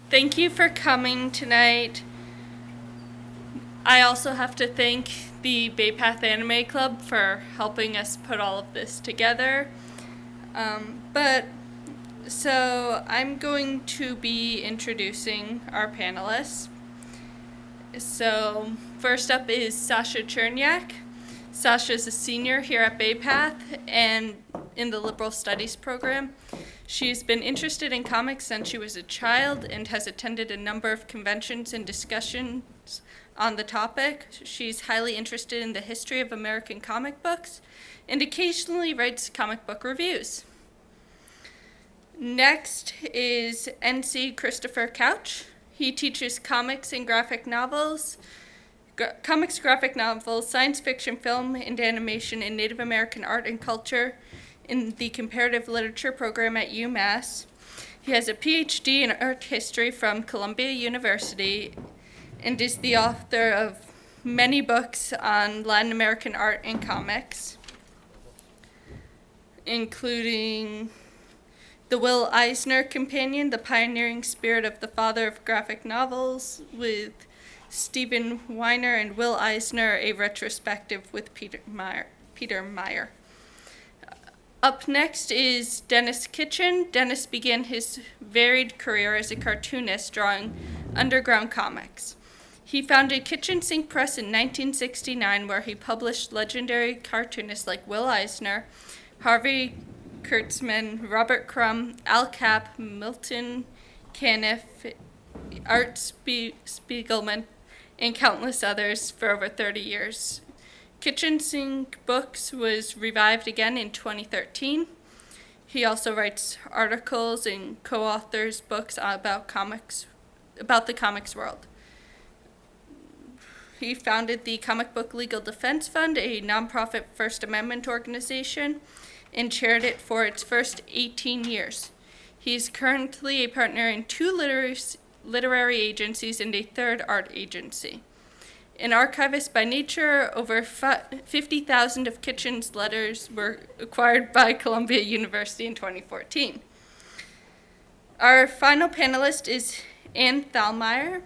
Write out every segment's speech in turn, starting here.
Thank you for coming tonight. I also have to thank the Bay Path Anime Club for helping us put all of this together. So I'm going to be introducing our panelists. So first up is Sasha Chernyak. Sasha is a senior here at Bay Path and in the Liberal Studies program. She's been interested in comics since she was a child and has attended a number of conventions and discussions on the topic. She's highly interested in the history of American comic books and occasionally writes comic book reviews. Next is NC Christopher Couch. He teaches comics, graphic novels, science fiction, film, and animation, and Native American art and culture in the comparative literature program at UMass. He has a PhD in art history from Columbia University and is the author of many books on Latin American art and comics, including The Will Eisner Companion, The Pioneering Spirit of the Father of Graphic Novels, with Stephen Weiner, and Will Eisner, a retrospective with Peter Meyer. Up next is Dennis Kitchen. Dennis began his varied career as a cartoonist drawing underground comics. He founded Kitchen Sink Press in 1969, where he published legendary cartoonists like Will Eisner, Harvey Kurtzman, Robert Crumb, Al Capp, Milton Caniff, Art Spiegelman, and countless others for over 30 years. Kitchen Sink Books was revived again in 2013. He also writes articles and co-authors books about the comics world. He founded the Comic Book Legal Defense Fund, a nonprofit First Amendment organization, and chaired it for its first 18 years. He is currently a partner in 2 literary agencies and a 3rd art agency. An archivist by nature, over 50,000 of Kitchen's letters were acquired by Columbia University in 2014. Our final panelist is Ann Thalmeyer.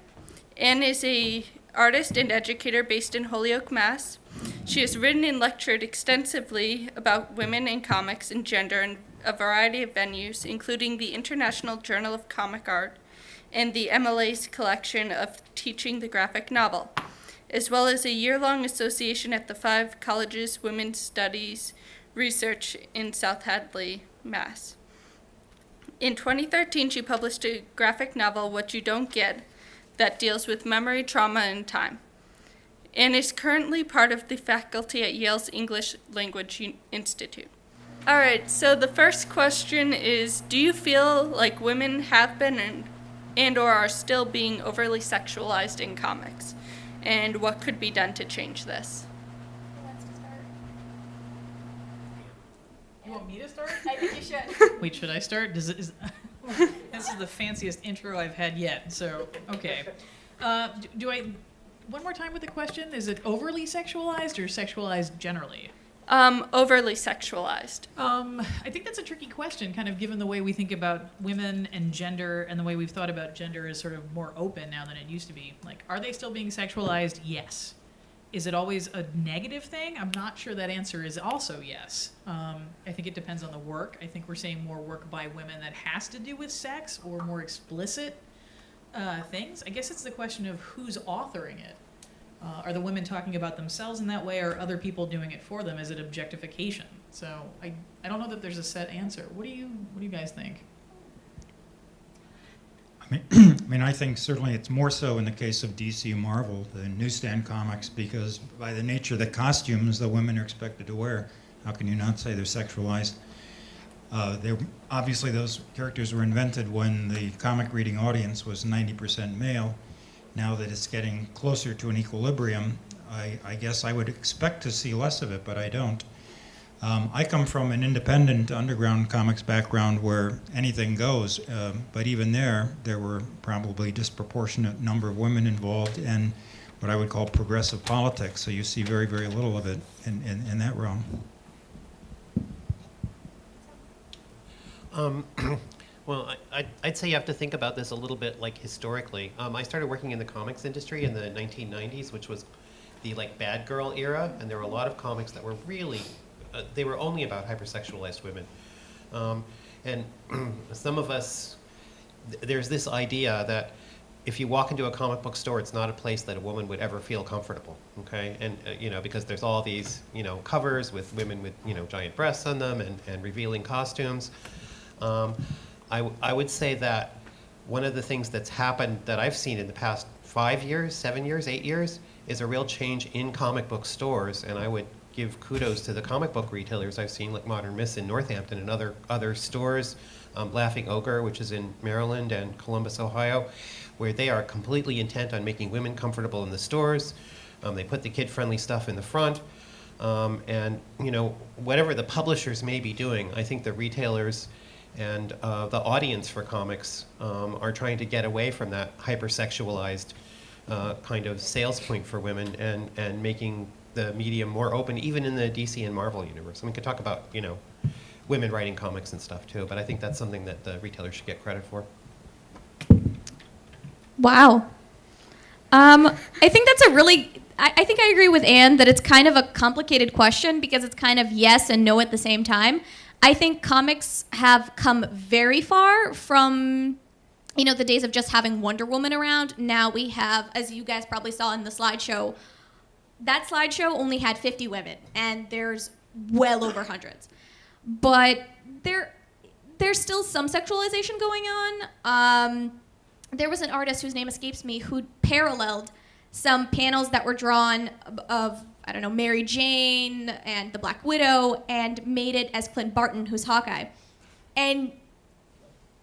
Ann is an artist and educator based in Holyoke, Mass. She has written and lectured extensively about women in comics and gender in a variety of venues, including the International Journal of Comic Art and the MLA's collection of Teaching the Graphic Novel, as well as a year-long association at the 5 Colleges Women's Studies Research in South Hadley, Mass. In 2013, she published a graphic novel, What You Don't Get, that deals with memory, trauma, and time, and is currently part of the faculty at Yale's English Language Institute. All right, so the first question is, do you feel like women have been and or are still being overly sexualized in comics? And what could be done to change this? Who wants to start? You want me to start? I think you should. Wait, should I start? This is the fanciest intro I've had yet, so, okay. Do I, one more time with the question, is it overly sexualized or sexualized generally? Overly sexualized. I think that's a tricky question, kind of given the way we think about women and gender and the way we've thought about gender as sort of more open now than it used to be. Like, are they still being sexualized? Yes. Is it always a negative thing? I'm not sure that answer is also yes. I think it depends on the work. I think we're seeing more work by women that has to do with sex or more explicit things. I guess it's the question of who's authoring it. Are the women talking about themselves in that way, or are other people doing it for them? Is it objectification? So I don't know that there's a set answer. What do you guys think? I think certainly it's more so in the case of DC and Marvel, the newsstand comics, because by the nature of the costumes the women are expected to wear, how can you not say they're sexualized? Obviously those characters were invented when the comic reading audience was 90% male. Now that it's getting closer to an equilibrium, I guess I would expect to see less of it, but I don't. I come from an independent underground comics background where anything goes, but even there were probably disproportionate number of women involved in what I would call progressive politics, so you see very, very little of it in that realm. Well, I'd say you have to think about this a little bit like historically. I started working in the comics industry in the 1990s, which was the like bad girl era, and there were a lot of comics that were really, they were only about hypersexualized women. And some of us, there's this idea that if you walk into a comic book store, it's not a place that a woman would ever feel comfortable, okay? And, because there's all these, covers with women with, giant breasts on them and revealing costumes. I would say that one of the things that's happened that I've seen in the past 5 years, 7 years, 8 years, is a real change in comic book stores, and I would give kudos to the comic book retailers I've seen, like Modern Miss in Northampton and other stores, Laughing Ogre, which is in Maryland, and Columbus, Ohio, where they are completely intent on making women comfortable in the stores. They put the kid-friendly stuff in the front. And, whatever the publishers may be doing, I think the retailers and the audience for comics are trying to get away from that hypersexualized kind of sales point for women and making the medium more open, even in the DC and Marvel universe. And we could talk about, women writing comics and stuff too, but I think that's something that the retailers should get credit for. Wow. I think that's a really, I think I agree with Anne that it's kind of a complicated question because it's kind of yes and no at the same time. I think comics have come very far from, the days of just having Wonder Woman around. Now we have, as you guys probably saw in the slideshow, that slideshow only had 50 women, and there's well over hundreds. But there's still some sexualization going on. There was an artist whose name escapes me who paralleled some panels that were drawn of, Mary Jane and the Black Widow and made it as Clint Barton, who's Hawkeye. And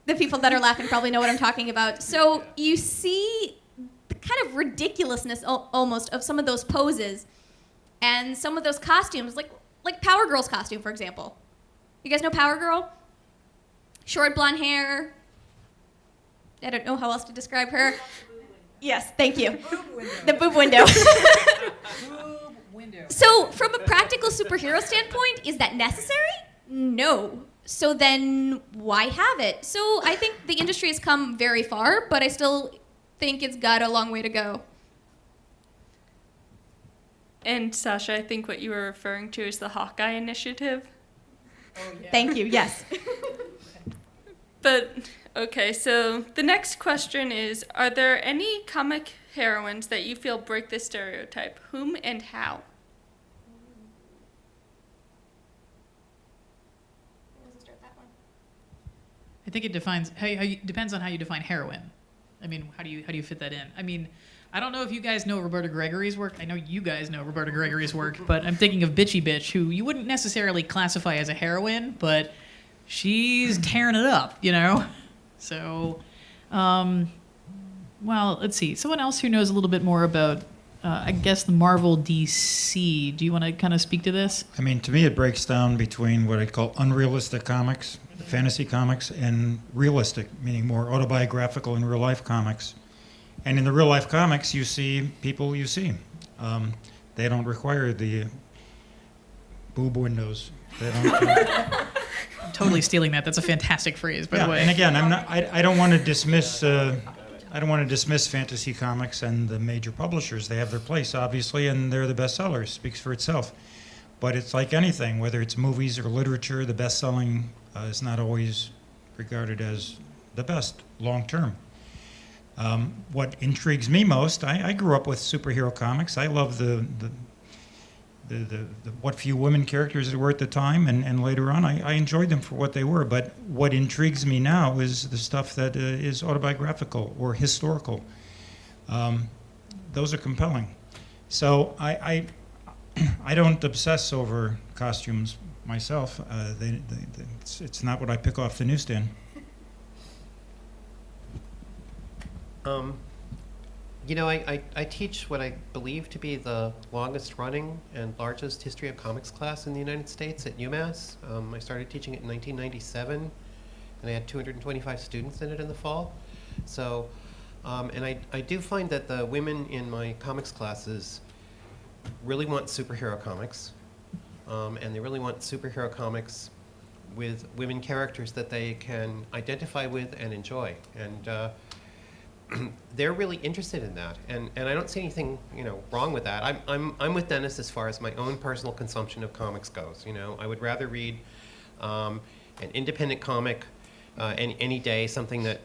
the people that are laughing probably know what I'm talking about. So you see the kind of ridiculousness almost of some of those poses and some of those costumes, like Power Girl's costume, for example. You guys know Power Girl? Short blonde hair. I don't know how else to describe her. Yes, thank you. The boob window. Boob window. So from a practical superhero standpoint, is that necessary? No. So then why have it? So I think the industry has come very far, but I still think it's got a long way to go. And Sasha, I think what you were referring to is the Hawkeye Initiative. Oh, yeah. Thank you, yes. But, okay, so the next question is, are there any comic heroines that you feel break the stereotype? Whom and how? I think it depends on how you define heroine. I mean, how do you fit that in? I mean, I don't know if you guys know Roberta Gregory's work. I know you guys know Roberta Gregory's work, but I'm thinking of Bitchy Bitch, who you wouldn't necessarily classify as a heroine, but she's tearing it up, So, well, let's see. Someone else who knows a little bit more about, I guess, the Marvel DC. Do you want to kind of speak to this? I mean, to me, it breaks down between what I'd call unrealistic comics, fantasy comics, and realistic, meaning more autobiographical and real-life comics. And in the real-life comics, you see people you see. They don't require the boob windows. They don't. I'm totally stealing that. That's a fantastic phrase, by the way. And again, I don't want to dismiss. I don't want to dismiss fantasy comics and the major publishers. They have their place, obviously, and they're the bestsellers. Speaks for itself. But it's like anything, whether it's movies or literature, the best-selling is not always regarded as the best long-term. What intrigues me most, I grew up with superhero comics. I love the what few women characters there were at the time, and later on, I enjoyed them for what they were. But what intrigues me now is the stuff that is autobiographical or historical. Those are compelling. So I don't obsess over costumes myself. It's not what I pick off the newsstand. I teach what I believe to be the longest running and largest history of comics class in the United States at UMass. I started teaching it in 1997, and I had 225 students in it in the fall. So, and I do find that the women in my comics classes really want superhero comics, and they really want superhero comics with women characters that they can identify with and enjoy. And they're really interested in that, and I don't see anything wrong with that. I'm with Dennis as far as my own personal consumption of comics goes. I would rather read an independent comic any day, something that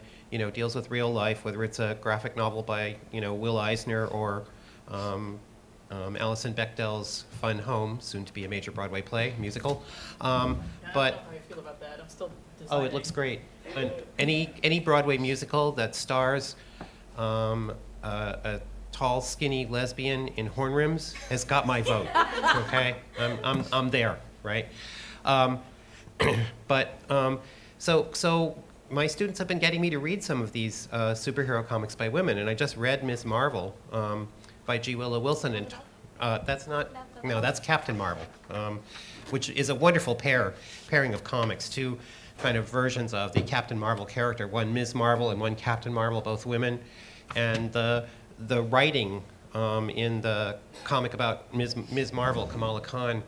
deals with real life, whether it's a graphic novel by Will Eisner or Alison Bechdel's Fun Home, soon to be a major Broadway play musical. But I don't know how I feel about that. I'm still deciding. oh, it looks great. And any Broadway musical that stars a tall, skinny lesbian in horn rims has got my vote. Okay, I'm there, right? So my students have been getting me to read some of these superhero comics by women, and I just read Ms. Marvel by G. Willow Wilson, and that's Captain Marvel, which is a wonderful pairing of comics, two kind of versions of the Captain Marvel character, one Ms. Marvel and one Captain Marvel, both women, and the writing in the comic about Ms. Marvel, Kamala Khan,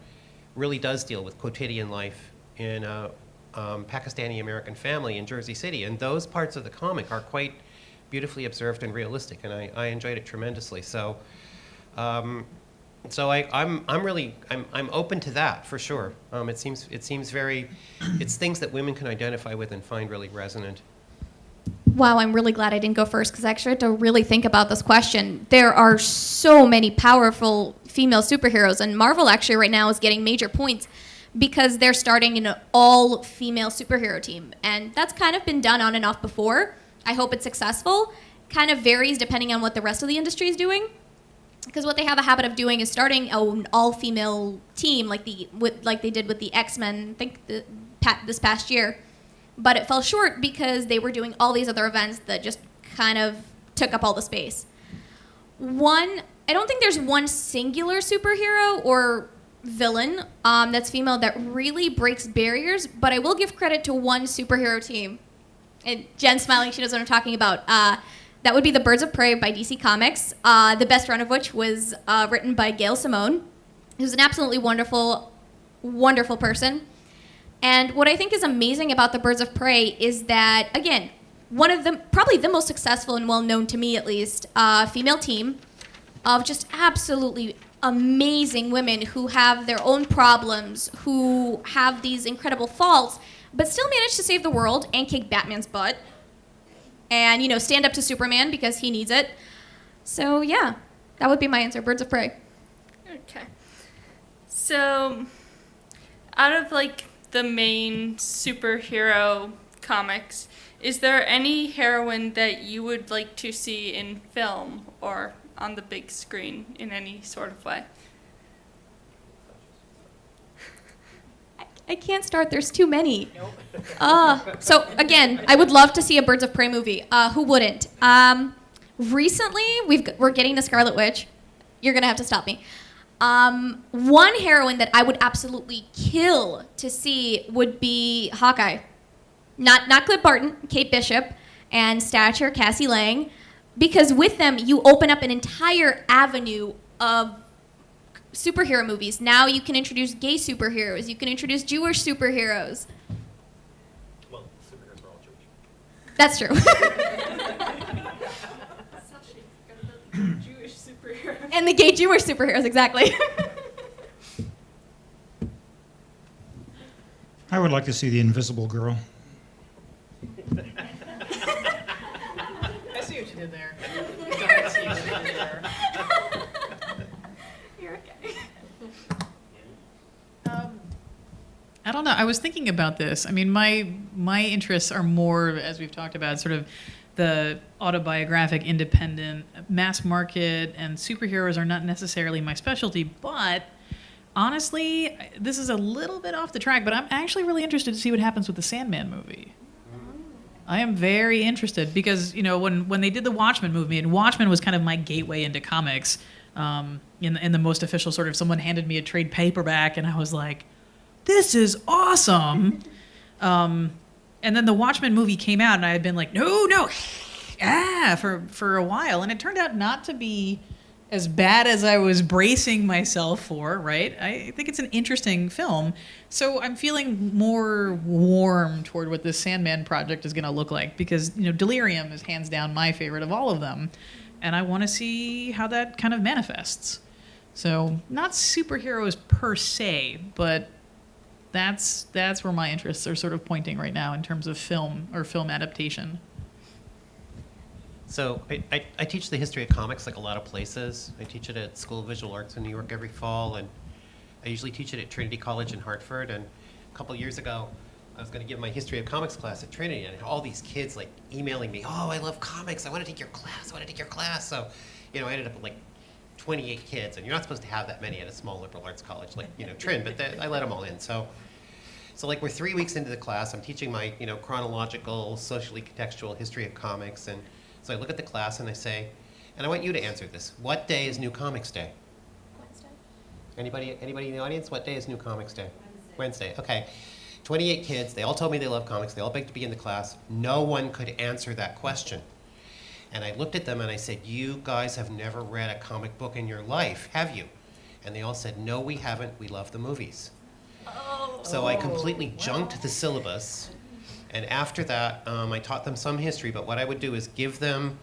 really does deal with quotidian life in a Pakistani-American family in Jersey City, and those parts of the comic are quite beautifully observed and realistic, and I enjoyed it tremendously. So, I'm open to that for sure. It seems it's things that women can identify with and find really resonant. Wow, I'm really glad I didn't go first because I actually had to really think about this question. There are so many powerful female superheroes, and Marvel actually right now is getting major points because they're starting an all-female superhero team. And that's kind of been done on and off before. I hope it's successful. Kind of varies depending on what the rest of the industry is doing. Because what they have a habit of doing is starting an all-female team like they did with the X-Men, I think this past year. But it fell short because they were doing all these other events that just kind of took up all the space. I don't think there's one singular superhero or villain that's female that really breaks barriers, but I will give credit to one superhero team. And Jen's smiling, she knows what I'm talking about. That would be the Birds of Prey by DC Comics, the best run of which was written by Gail Simone, who's an absolutely wonderful, wonderful person. And what I think is amazing about the Birds of Prey is that, again, one of them, probably the most successful and well-known to me at least, female team of just absolutely amazing women who have their own problems, who have these incredible faults, but still manage to save the world and kick Batman's butt. And, stand up to Superman because he needs it. So, yeah, that would be my answer, Birds of Prey. Okay. So, out of, the main superhero comics, is there any heroine that you would like to see in film or on the big screen in any sort of way? I can't start. There's too many. Nope. So again, I would love to see a Birds of Prey movie. Who wouldn't? Recently, we're getting the Scarlet Witch. You're gonna have to stop me. One heroine that I would absolutely kill to see would be Hawkeye. Not Cliff Barton, Kate Bishop, and Stature, Cassie Lang, because with them you open up an entire avenue of superhero movies. Now you can introduce gay superheroes. You can introduce Jewish superheroes. Well, superheroes are all Jewish. That's true. Jewish superheroes. And the gay Jewish superheroes, exactly. I would like to see the Invisible Girl. I see what you did there. I see what you did there. You're okay. I don't know. I was thinking about this. I mean, my interests are more, as we've talked about, sort of the autobiographic, independent, mass market, and superheroes are not necessarily my specialty. But honestly, this is a little bit off the track, but I'm actually really interested to see what happens with the Sandman movie. I am very interested because, when they did the Watchmen movie, and Watchmen was kind of my gateway into comics, in the most official sort of, someone handed me a trade paperback and I was like, this is awesome. And then the Watchmen movie came out and I had been like, no, for a while. And it turned out not to be as bad as I was bracing myself for, right? I think it's an interesting film. So I'm feeling more warm toward what this Sandman project is going to look like because, Delirium is hands down my favorite of all of them. And I want to see how that kind of manifests. So not superheroes per se, but that's where my interests are sort of pointing right now in terms of film or film adaptation. So I teach the history of comics like a lot of places. I teach it at School of Visual Arts in New York every fall, and I usually teach it at Trinity College in Hartford. And a couple of years ago, I was going to give my history of comics class at Trinity, and all these kids like emailing me, "Oh, I love comics. I want to take your class. I want to take your class." So, I ended up with like 28 kids, and you're not supposed to have that many at a small liberal arts college like Trin, but I let them all in. So like we're 3 weeks into the class. I'm teaching my chronological, socially contextual history of comics, and so I look at the class and I say, and I want you to answer this: what day is New Comics Day? Wednesday. Anybody in the audience? What day is New Comics Day? Wednesday. Okay. 28 kids. They all told me they love comics. They all begged to be in the class. No one could answer that question. And I looked at them and I said, "You guys have never read a comic book in your life, have you?" And they all said, "No, we haven't. We love the movies." So I completely junked the syllabus. And after that, I taught them some history, but what I would do is give them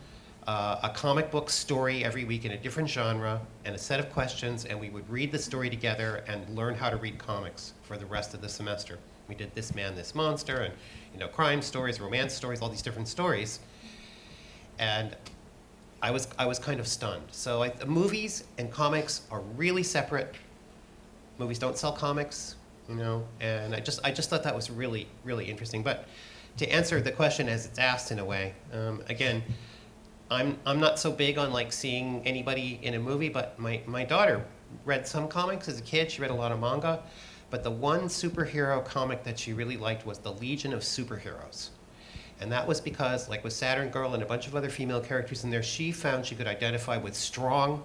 a comic book story every week in a different genre and a set of questions, and we would read the story together and learn how to read comics for the rest of the semester. We did This Man, This Monster, and crime stories, romance stories, all these different stories. And I was kind of stunned. So movies and comics are really separate. Movies don't sell comics. And I just thought that was really, really interesting. But to answer the question as it's asked in a way, again, I'm not so big on like seeing anybody in a movie, but my daughter read some comics as a kid. She read a lot of manga, but the one superhero comic that she really liked was the Legion of Superheroes. And that was because, like with Saturn Girl and a bunch of other female characters in there, she found she could identify with strong,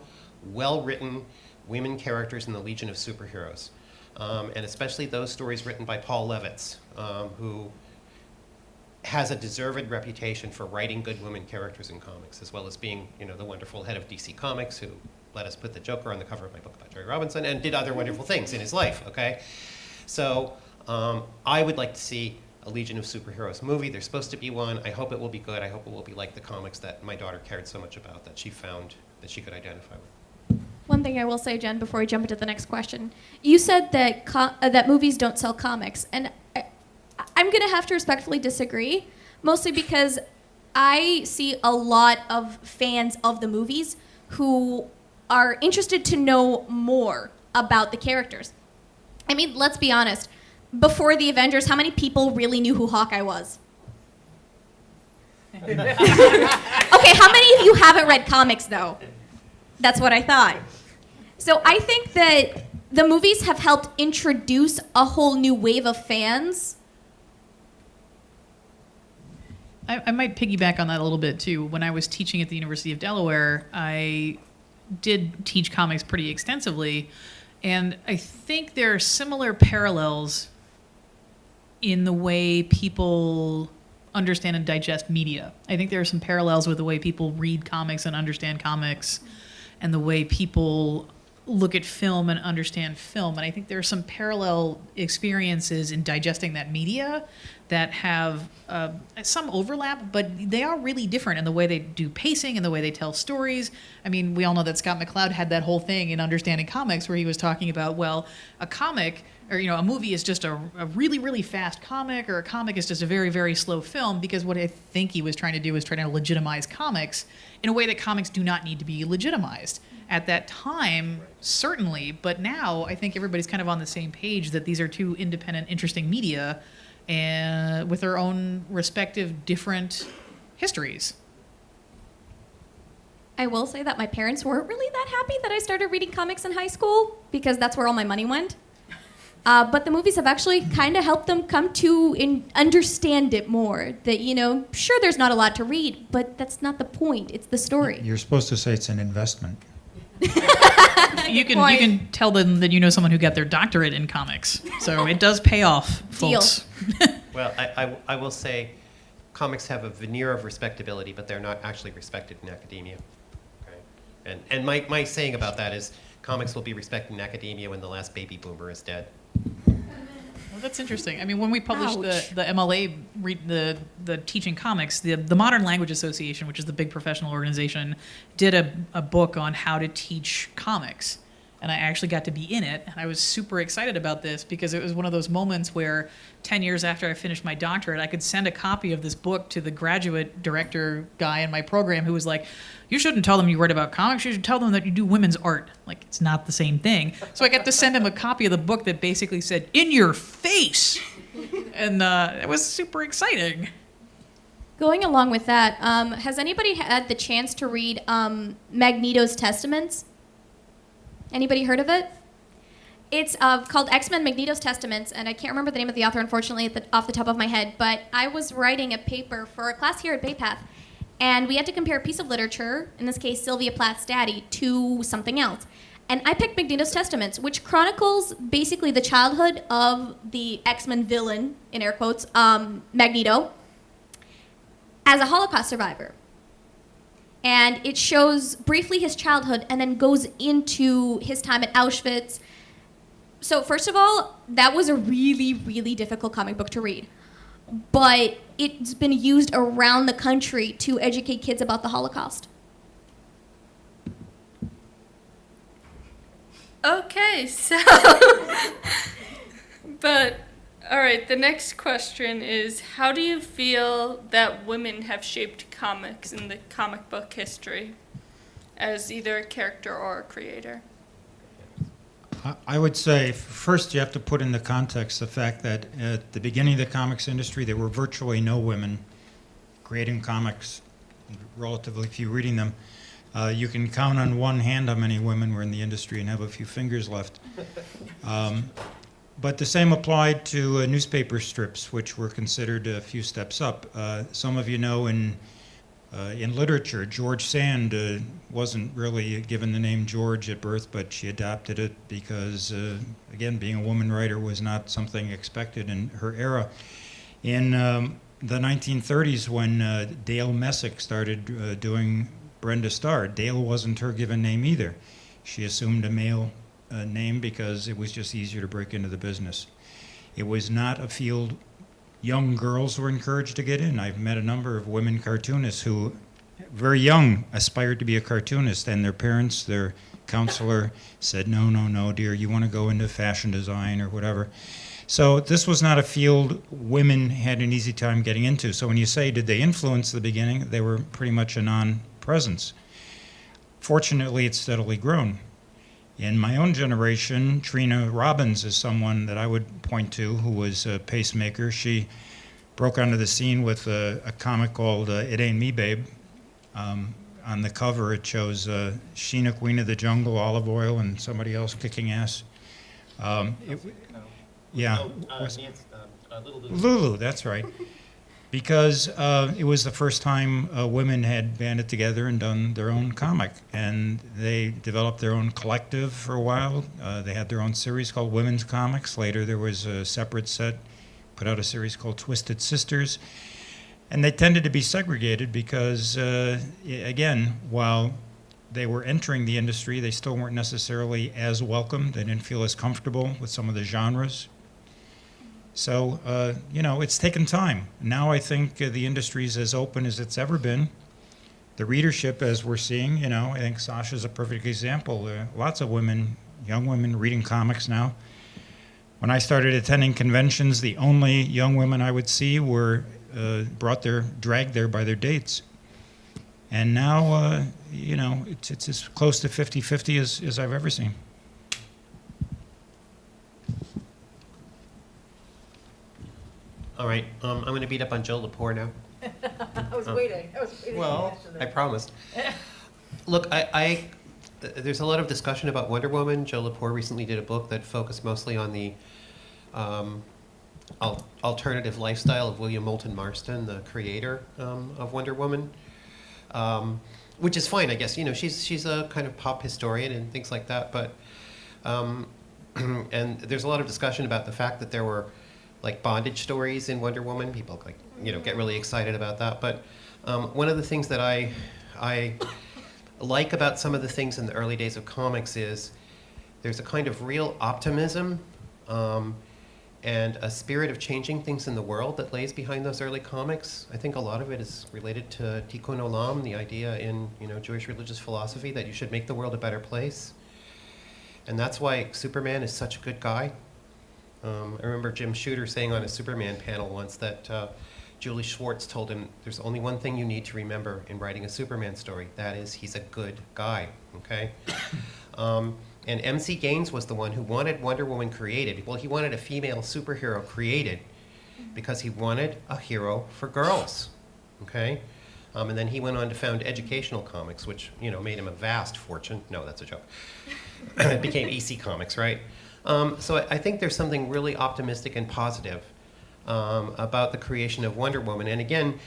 well-written women characters in the Legion of Superheroes. And especially those stories written by Paul Levitz, who has a deserved reputation for writing good women characters in comics, as well as being, the wonderful head of DC Comics, who let us put the Joker on the cover of my book about Jerry Robinson, and did other wonderful things in his life, okay? So I would like to see a Legion of Superheroes movie. There's supposed to be one. I hope it will be good. I hope it will be like the comics that my daughter cared so much about, that she found that she could identify with. One thing I will say, Jen, before we jump into the next question, you said that that movies don't sell comics, and I'm going to have to respectfully disagree, mostly because I see a lot of fans of the movies who are interested to know more about the characters. I mean, let's be honest. Before the Avengers, how many people really knew who Hawkeye was? Okay, how many of you haven't read comics, though? That's what I thought. So I think that the movies have helped introduce a whole new wave of fans. I might piggyback on that a little bit, too. When I was teaching at the University of Delaware, I did teach comics pretty extensively, and I think there are similar parallels in the way people understand and digest media. I think there are some parallels with the way people read comics and understand comics, and the way people look at film and understand film. And I think there are some parallel experiences in digesting that media that have some overlap, but they are really different in the way they do pacing and the way they tell stories. I mean, we all know that Scott McCloud had that whole thing in Understanding Comics where he was talking about, well, a comic or a movie is just a really, really fast comic, or a comic is just a very, very slow film, because what I think he was trying to do was trying to legitimize comics in a way that comics do not need to be legitimized. At that time, certainly, but now I think everybody's kind of on the same page that these are two independent, interesting media and with their own respective different histories. I will say that my parents weren't really that happy that I started reading comics in high school, because that's where all my money went. But the movies have actually kind of helped them come to understand it more. That, sure, there's not a lot to read, but that's not the point. It's the story. You're supposed to say it's an investment. You can tell them that you know someone who got their doctorate in comics. So it does pay off, folks. Well, I will say comics have a veneer of respectability, but they're not actually respected in academia. Okay? And my saying about that is comics will be respected in academia when the last baby boomer is dead. Well, that's interesting. I mean, when we published Ouch. the MLA, the teaching comics, the Modern Language Association, which is the big professional organization, did a book on how to teach comics. And I actually got to be in it, and I was super excited about this because it was one of those moments where 10 years after I finished my doctorate, I could send a copy of this book to the graduate director guy in my program who was like, you shouldn't tell them you write about comics, you should tell them that you do women's art. Like, it's not the same thing. So I got to send him a copy of the book that basically said, in your face! And it was super exciting. Going along with that, has anybody had the chance to read Magneto's Testaments? Anybody heard of it? It's called X-Men Magneto's Testaments, and I can't remember the name of the author, unfortunately, off the top of my head, but I was writing a paper for a class here at Bay Path, and we had to compare a piece of literature, in this case Sylvia Plath's Daddy, to something else. And I picked Magneto's Testaments, which chronicles basically the childhood of the X-Men villain, in air quotes, Magneto, as a Holocaust survivor. And it shows briefly his childhood and then goes into his time at Auschwitz. So first of all, that was a really, really difficult comic book to read. But it's been used around the country to educate kids about the Holocaust. Okay, so, but, all right, the next question is, how do you feel that women have shaped comics in the comic book history as either a character or a creator? I would say, first you have to put into context the fact that at the beginning of the comics industry, there were virtually no women creating comics, relatively few reading them. You can count on one hand how many women were in the industry and have a few fingers left. But the same applied to newspaper strips, which were considered a few steps up. Some of you know in literature, George Sand wasn't really given the name George at birth, but she adopted it because, again, being a woman writer was not something expected in her era. In the 1930s, when Dale Messick started doing Brenda Starr, Dale wasn't her given name either. She assumed a male name because it was just easier to break into the business. It was not a field young girls were encouraged to get in. I've met a number of women cartoonists who, very young, aspired to be a cartoonist, and their parents, their counselor, said, no, no, no, dear, you want to go into fashion design or whatever. So this was not a field women had an easy time getting into. So when you say, did they influence the beginning, they were pretty much a non-presence. Fortunately, it's steadily grown. In my own generation, Trina Robbins is someone that I would point to who was a pacemaker. She broke onto the scene with a comic called It Ain't Me, Babe. On the cover, it shows Sheena, Queen of the Jungle, Olive Oil, and somebody else kicking ass. Yeah. Lulu, that's right. Because it was the first time women had banded together and done their own comic. And they developed their own collective for a while. They had their own series called Women's Comics. Later there was a separate set, put out a series called Twisted Sisters. And they tended to be segregated because, again, while they were entering the industry, they still weren't necessarily as welcome. They didn't feel as comfortable with some of the genres. So, it's taken time. Now I think the industry is as open as it's ever been. The readership, as we're seeing, I think Sasha's a perfect example. Lots of women, young women, reading comics now. When I started attending conventions, the only young women I would see were dragged there by their dates. And now, it's as close to 50-50 as I've ever seen. All right, I'm going to beat up on Joe Lepore now. I was waiting. Well, I promised. Look, there's a lot of discussion about Wonder Woman. Joe Lepore recently did a book that focused mostly on the alternative lifestyle of William Moulton Marston, the creator of Wonder Woman, which is fine, I guess. She's a kind of pop historian and things like that. But and there's a lot of discussion about the fact that there were like bondage stories in Wonder Woman. People get really excited about that. But one of the things that I like about some of the things in the early days of comics is there's a kind of real optimism and a spirit of changing things in the world that lays behind those early comics. I think a lot of it is related to tikkun olam, the idea in Jewish religious philosophy that you should make the world a better place. And that's why Superman is such a good guy. I remember Jim Shooter saying on a Superman panel once that Julie Schwartz told him, there's only one thing you need to remember in writing a Superman story. That is, he's a good guy, okay? And MC Gaines was the one who wanted Wonder Woman created. Well, he wanted a female superhero created because he wanted a hero for girls, okay? And then he went on to found Educational Comics, which, made him a vast fortune. No, that's a joke. It became EC Comics, right? So I think there's something really optimistic and positive about the creation of Wonder Woman. And again,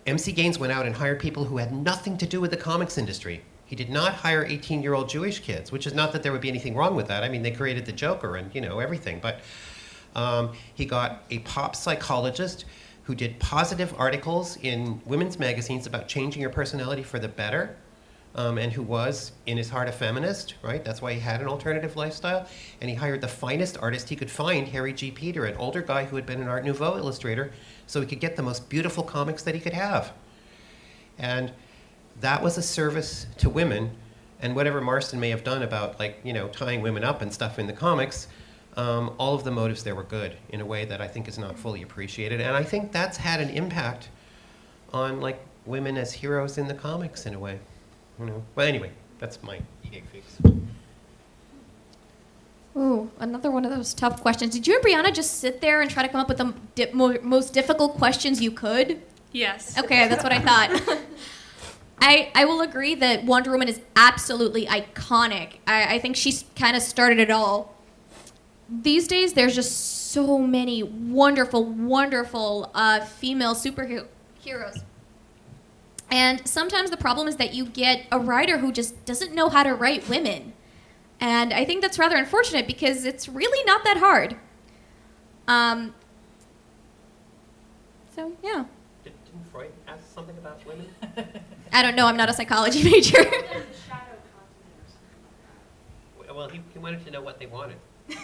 MC Gaines went out and hired people who had nothing to do with the comics industry. He did not hire 18-year-old Jewish kids, which is not that there would be anything wrong with that. I mean, they created the Joker and, everything. But he got a pop psychologist who did positive articles in women's magazines about changing your personality for the better, and who was, in his heart, a feminist, right? That's why he had an alternative lifestyle. And he hired the finest artist he could find, Harry G. Peter, an older guy who had been an Art Nouveau illustrator, so he could get the most beautiful comics that he could have. And that was a service to women, and whatever Marston may have done about, tying women up and stuff in the comics, all of the motives there were good in a way that I think is not fully appreciated. And I think that's had an impact on, women as heroes in the comics in a way. But anyway, that's my egg fix. Ooh, another one of those tough questions. Did you and Brianna just sit there and try to come up with the most difficult questions you could? Yes. Okay, that's what I thought. I will agree that Wonder Woman is absolutely iconic. I think she's kind of started it all. These days, there's just so many wonderful, wonderful female superheroes. And sometimes the problem is that you get a writer who just doesn't know how to write women. And I think that's rather unfortunate because it's really not that hard. So, yeah. Didn't Freud ask something about women? I don't know. I'm not a psychology major. Well, he wanted to know what they wanted.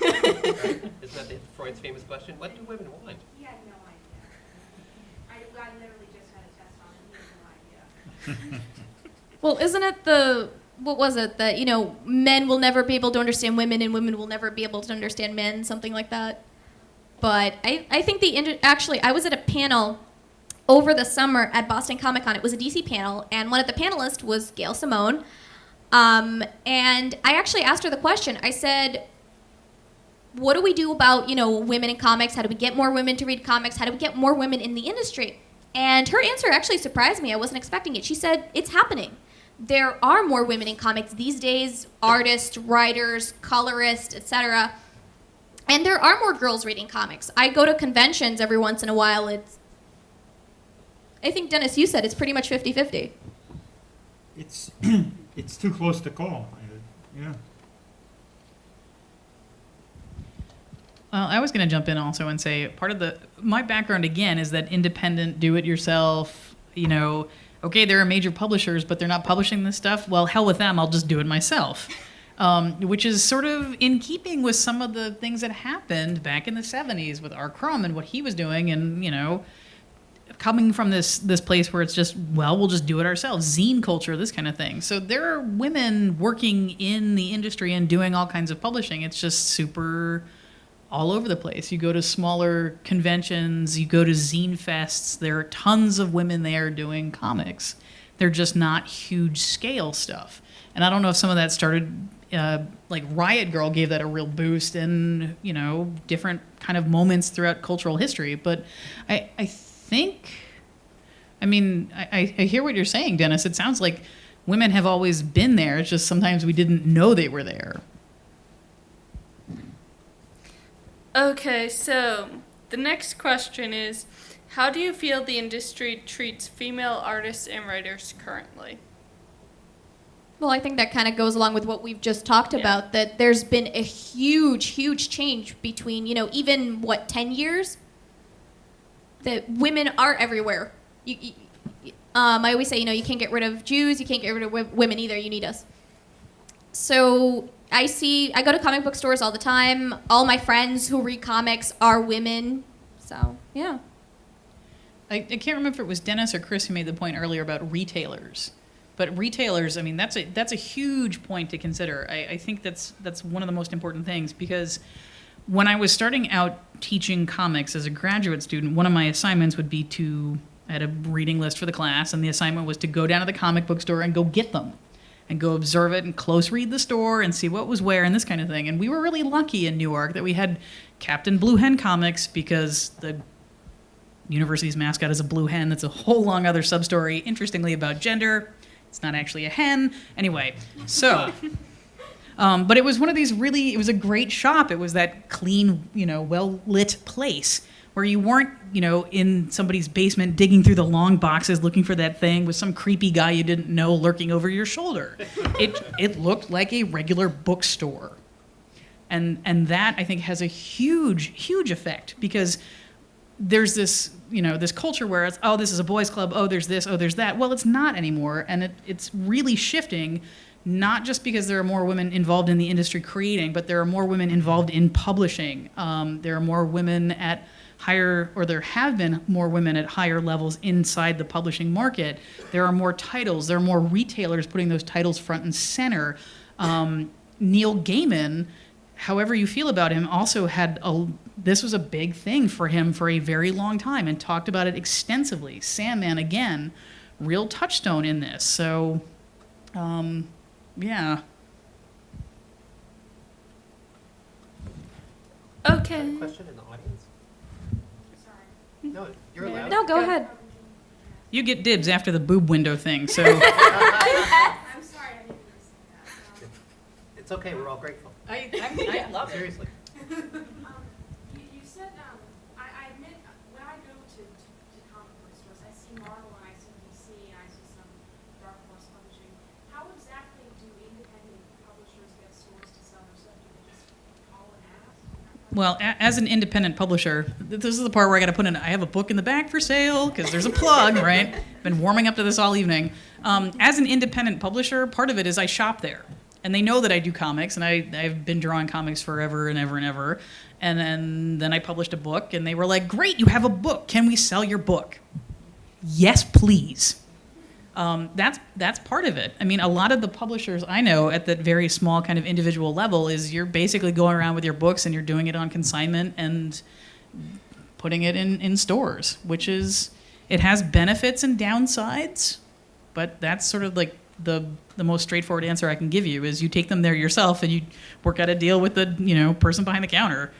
Right? Isn't that Freud's famous question? What do women want? He had no idea. I literally just had a test on him. He had no idea. Well, isn't it what was it? That, men will never be able to understand women and women will never be able to understand men, something like that. But I think actually, I was at a panel over the summer at Boston Comic Con. It was a DC panel, and one of the panelists was Gail Simone. And I actually asked her the question. I said, what do we do about, women in comics? How do we get more women to read comics? How do we get more women in the industry? And her answer actually surprised me. I wasn't expecting it. She said, it's happening. There are more women in comics these days, artists, writers, colorists, etc. And there are more girls reading comics. I go to conventions every once in a while. I think, Dennis, you said it's pretty much 50-50. It's it's too close to call. Yeah. Well, I was going to jump in also and say part of my background again is that independent, do-it-yourself. Okay, there are major publishers, but they're not publishing this stuff. Well, hell with them. I'll just do it myself. Which is sort of in keeping with some of the things that happened back in the 70s with R. Crumb and what he was doing, and coming from this place where it's just, we'll just do it ourselves, zine culture, this kind of thing. So there are women working in the industry and doing all kinds of publishing. It's just super all over the place. You go to smaller conventions, you go to zine fests, there are tons of women there doing comics. They're just not huge scale stuff. And I don't know if some of that started, Riot Girl gave that a real boost in, different kind of moments throughout cultural history. But I hear what you're saying, Dennis. It sounds like women have always been there. It's just sometimes we didn't know they were there. Okay, so the next question is, how do you feel the industry treats female artists and writers currently? Well, I think that kind of goes along with what we've just talked about, that there's been a huge, huge change between, even, 10 years? That women are everywhere. I always say, you can't get rid of Jews, you can't get rid of women either, you need us. So I go to comic book stores all the time. All my friends who read comics are women. So, yeah. I can't remember if it was Dennis or Chris who made the point earlier about retailers. But retailers, I mean, that's a huge point to consider. I think that's one of the most important things, because when I was starting out teaching comics as a graduate student, one of my assignments would be I had a reading list for the class, and the assignment was to go down to the comic book store and go get them, and go observe it and close read the store and see what was where and this kind of thing. And we were really lucky in Newark that we had Captain Blue Hen Comics, because the university's mascot is a blue hen. That's a whole long other sub-story, interestingly, about gender. It's not actually a hen. Anyway, so... but it was one of these it was a great shop. It was that clean, well-lit place where you weren't, in somebody's basement digging through the long boxes looking for that thing with some creepy guy you didn't know lurking over your shoulder. It looked like a regular bookstore. And that, I think, has a huge, huge effect, because there's this, this culture where it's, oh, this is a boys' club, oh, there's this, oh, there's that. Well, it's not anymore, and it's really shifting, not just because there are more women involved in the industry creating, but there are more women involved in publishing. There are more women at there have been more women at higher levels inside the publishing market. There are more titles. There are more retailers putting those titles front and center. Neil Gaiman, however you feel about him, also this was a big thing for him for a very long time, and talked about it extensively. Sandman, again, real touchstone in this. So, yeah. Okay. Question in the audience? Sorry. No, you're allowed. No, go ahead. You get dibs after the boob window thing, so... I'm sorry, I didn't mean to say that. It's okay, we're all grateful. I love it. Seriously. You said, I admit, when I go to comic book stores, I see Marvel and I see DC and I see some Dark Horse publishing. How exactly do independent publishers get stores to sell their stuff? Do they just call and ask? Well, as an independent publisher, this is the part where I got to put in, I have a book in the back for sale, because there's a plug, right? Been warming up to this all evening. As an independent publisher, part of it is I shop there. And they know that I do comics, and I've been drawing comics forever and ever and ever. And then I published a book, and they were like, great, you have a book. Can we sell your book? Yes, please. That's part of it. I mean, a lot of the publishers I know at that very small kind of individual level is you're basically going around with your books and you're doing it on consignment and putting it in stores, which is, it has benefits and downsides, but that's sort of like the most straightforward answer I can give you is you take them there yourself and you work out a deal with the person behind the counter.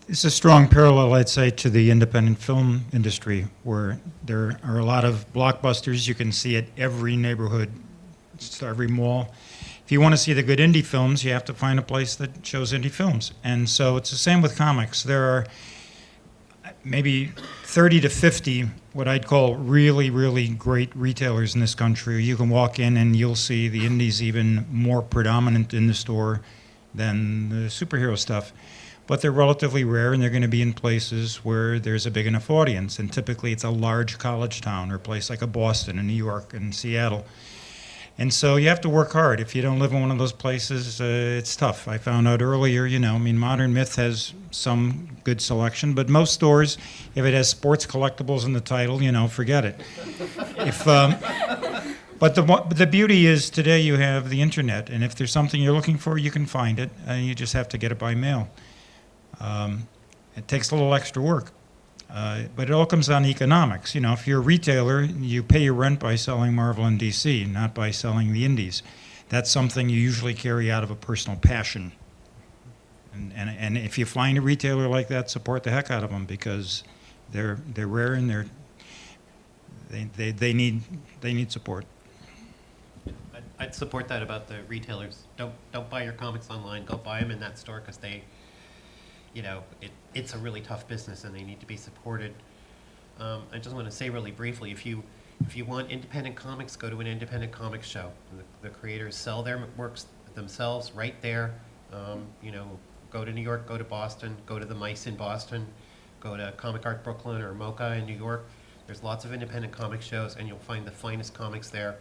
It's a strong parallel, I'd say, to the independent film industry, where there are a lot of blockbusters you can see at every neighborhood, every mall. If you want to see the good indie films, you have to find a place that shows indie films. And so it's the same with comics. There are maybe 30 to 50 what I'd call really, really great retailers in this country. You can walk in and you'll see the indies even more predominant in the store than the superhero stuff. But they're relatively rare, and they're going to be in places where there's a big enough audience. And typically it's a large college town or a place like a Boston and New York and Seattle. And so you have to work hard. If you don't live in one of those places, it's tough. I found out earlier, Modern Myth has some good selection, but most stores, if it has sports collectibles in the title, forget it. But the beauty is today you have the internet, and if there's something you're looking for, you can find it, and you just have to get it by mail. It takes a little extra work. But it all comes down to economics. If you're a retailer, you pay your rent by selling Marvel and DC, not by selling the indies. That's something you usually carry out of a personal passion. And if you find a retailer like that, support the heck out of them, because they're rare and they need support. I'd support that about the retailers. Don't buy your comics online. Go buy them in that store, because they, it's a really tough business and they need to be supported. I just want to say really briefly, if you want independent comics, go to an independent comics show. The creators sell their works themselves right there. Go to New York, go to Boston, go to the Mice in Boston, go to Comic Art Brooklyn or MoCA in New York. There's lots of independent comic shows, and you'll find the finest comics there,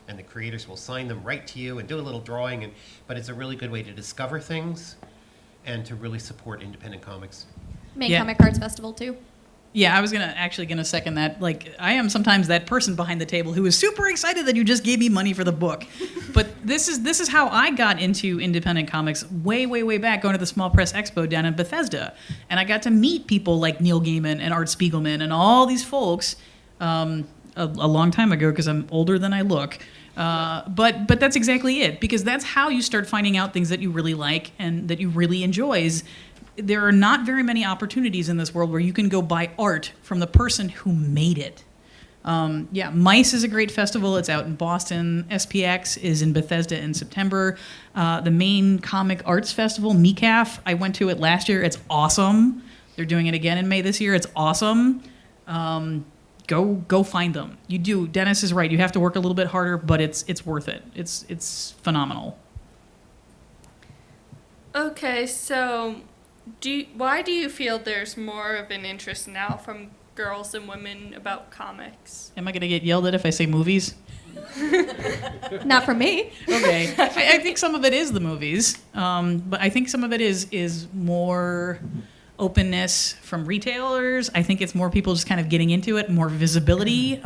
and the creators will sign them right to you and do a little drawing. But it's a really good way to discover things and to really support independent comics. Maine Yeah. Comic Arts Festival too. Yeah, I was gonna second that. Like, I am sometimes that person behind the table who is super excited that you just gave me money for the book. But this is how I got into independent comics way back, going to the Small Press Expo down in Bethesda, and I got to meet people like Neil Gaiman and Art Spiegelman and all these folks a long time ago, because I'm older than I look. But that's exactly it, because that's how you start finding out things that you really like and that you really enjoy. There are not very many opportunities in this world where you can go buy art from the person who made it. MICE is a great festival. It's out in Boston. SPX is in Bethesda in September. The Maine Comic Arts Festival, MECAF, I went to it last year. It's awesome. They're doing it again in May this year. It's awesome. Go find them. You do. Dennis is right. You have to work a little bit harder, but it's worth it. It's phenomenal. Okay, so why do you feel there's more of an interest now from girls and women about comics? Am I going to get yelled at if I say movies? Not from me. Okay. I think some of it is the movies, but I think some of it is more openness from retailers. I think it's more people just kind of getting into it, more visibility.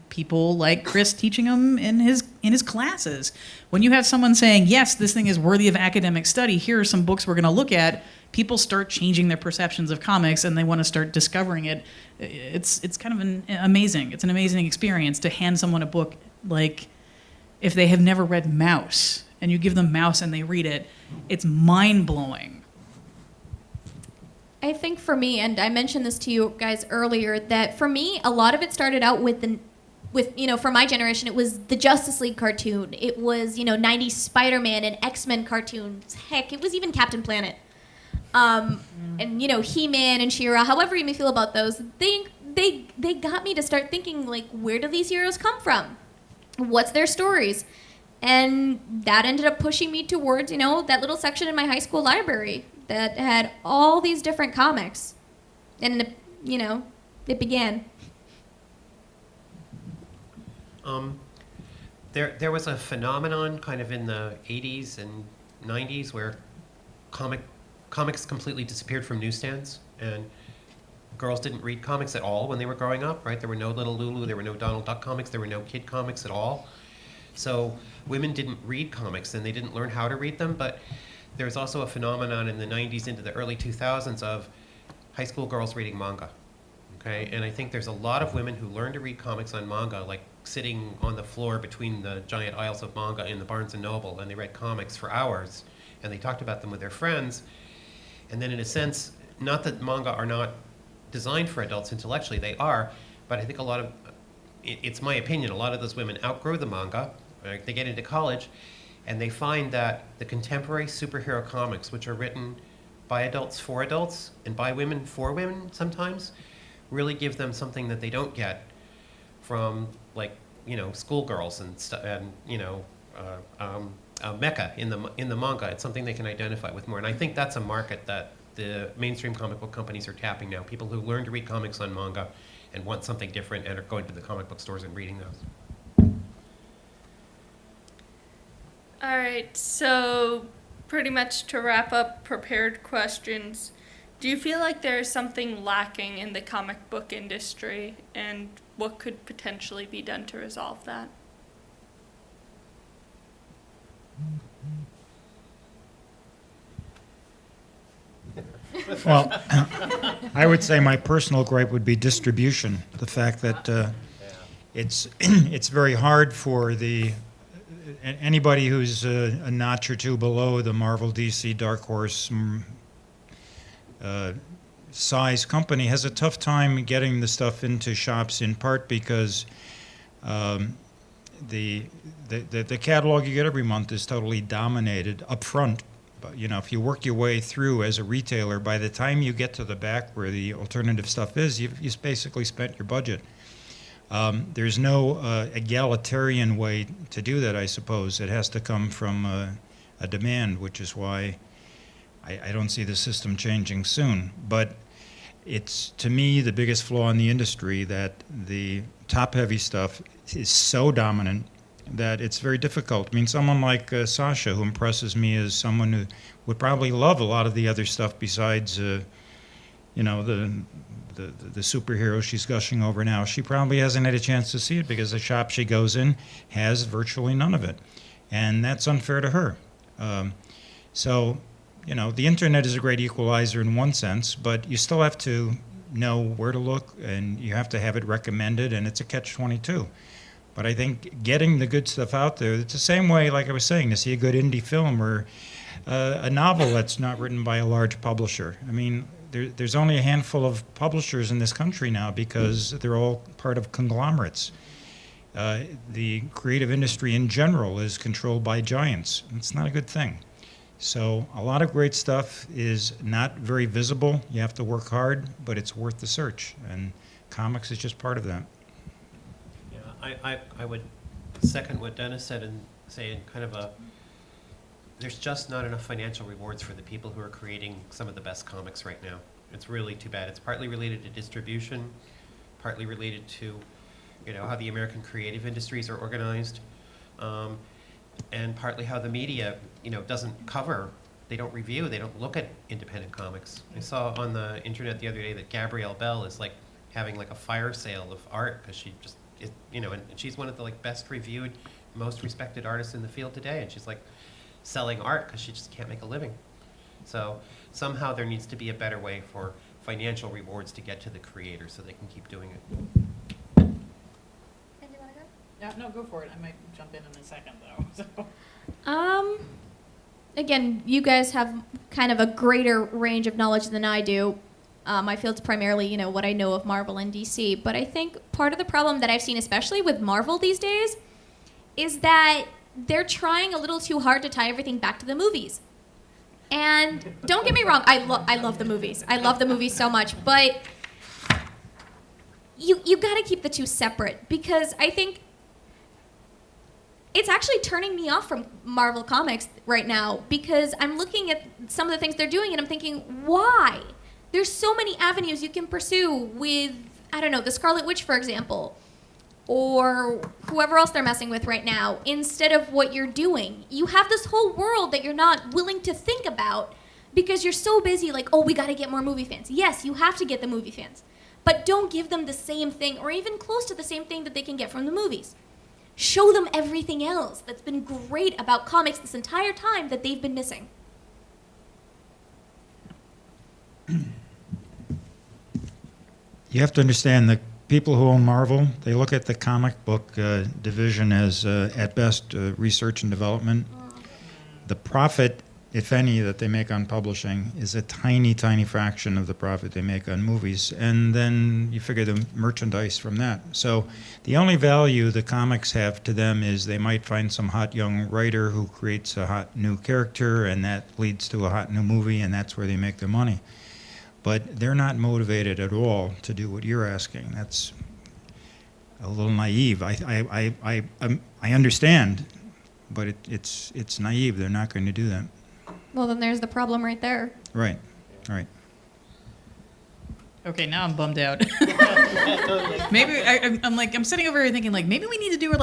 People like Chris teaching them in his classes. When you have someone saying, yes, this thing is worthy of academic study, here are some books we're going to look at, people start changing their perceptions of comics and they want to start discovering it. It's kind of amazing. It's an amazing experience to hand someone a book, like if they have never read Mouse and you give them Mouse and they read it, it's mind-blowing. I think for me, and I mentioned this to you guys earlier, that for me, a lot of it started out with for my generation, it was the Justice League cartoon. It was, 90s Spider-Man and X-Men cartoons. Heck, it was even Captain Planet. And, He-Man and She-Ra, however you may feel about those, they got me to start thinking, like, where do these heroes come from? What's their stories? And that ended up pushing me towards, that little section in my high school library that had all these different comics. And, it began. There was a phenomenon kind of in the 80s and 90s where comics completely disappeared from newsstands, and girls didn't read comics at all when they were growing up, right? There were no Little Lulu, there were no Donald Duck comics, there were no kid comics at all. So women didn't read comics and they didn't learn how to read them, but there was also a phenomenon in the 90s into the early 2000s of high school girls reading manga, okay? And I think there's a lot of women who learn to read comics on manga, like sitting on the floor between the giant aisles of manga in the Barnes & Noble, and they read comics for hours, and they talked about them with their friends. And then in a sense, not that manga are not designed for adults intellectually, they are, but I think it's my opinion, a lot of those women outgrow the manga, right? They get into college, and they find that the contemporary superhero comics, which are written by adults for adults, and by women for women sometimes, really give them something that they don't get from, like, schoolgirls and mecha in the manga. It's something they can identify with more, and I think that's a market that the mainstream comic book companies are tapping now. People who learn to read comics on manga and want something different and are going to the comic book stores and reading those. All right, so pretty much to wrap up prepared questions, do you feel like there is something lacking in the comic book industry, and what could potentially be done to resolve that? Well, I would say my personal gripe would be distribution. The fact that it's very hard for anybody who's a notch or two below the Marvel, DC, Dark Horse size company has a tough time getting the stuff into shops, in part because the catalog you get every month is totally dominated up front. But, if you work your way through as a retailer, by the time you get to the back where the alternative stuff is, you've basically spent your budget. There's no egalitarian way to do that, I suppose. It has to come from a demand, which is why I don't see the system changing soon. But it's, to me, the biggest flaw in the industry that the top-heavy stuff is so dominant that it's very difficult. I mean, someone like Sasha, who impresses me as someone who would probably love a lot of the other stuff besides, the superhero she's gushing over now. She probably hasn't had a chance to see it because the shop she goes in has virtually none of it. And that's unfair to her. So, the internet is a great equalizer in one sense, but you still have to know where to look, and you have to have it recommended, and it's a catch-22. But I think getting the good stuff out there, it's the same way, like I was saying, to see a good indie film or a novel that's not written by a large publisher. I mean, there's only a handful of publishers in this country now because they're all part of conglomerates. The creative industry in general is controlled by giants. It's not a good thing. So a lot of great stuff is not very visible. You have to work hard, but it's worth the search. And comics is just part of that. Yeah, I would second what Dennis said and say in kind of there's just not enough financial rewards for the people who are creating some of the best comics right now. It's really too bad. It's partly related to distribution, partly related to, how the American creative industries are organized, and partly how the media, doesn't cover, they don't review, they don't look at independent comics. I saw on the internet the other day that Gabrielle Bell is having a fire sale of art because she just, and she's one of the best reviewed, most respected artists in the field today, and she's selling art because she just can't make a living. So somehow there needs to be a better way for financial rewards to get to the creator so they can keep doing it. Yeah, no, go for it. I might jump in a second, though. So. Again, you guys have kind of a greater range of knowledge than I do. My field's primarily, what I know of Marvel and DC. But I think part of the problem that I've seen, especially with Marvel these days, is that they're trying a little too hard to tie everything back to the movies. And don't get me wrong, I love the movies. I love the movies so much. But you got to keep the two separate, because I think it's actually turning me off from Marvel Comics right now, because I'm looking at some of the things they're doing and I'm thinking, why? There's so many avenues you can pursue with, I don't know, the Scarlet Witch, for example, or whoever else they're messing with right now, instead of what you're doing. You have this whole world that you're not willing to think about because you're so busy we got to get more movie fans. Yes, you have to get the movie fans, but don't give them the same thing or even close to the same thing that they can get from the movies. Show them everything else that's been great about comics this entire time that they've been missing. You have to understand that people who own Marvel, they look at the comic book division as, at best, research and development. The profit, if any, that they make on publishing is a tiny, tiny fraction of the profit they make on movies. And then you figure the merchandise from that. So the only value the comics have to them is they might find some hot young writer who creates a hot new character, and that leads to a hot new movie, and that's where they make their money. But they're not motivated at all to do what you're asking. That's a little naive. I understand, but it's naive. They're not going to do that. Well, then there's the problem right there. Right. Okay, now I'm bummed out. Maybe I'm sitting over here thinking maybe we need to do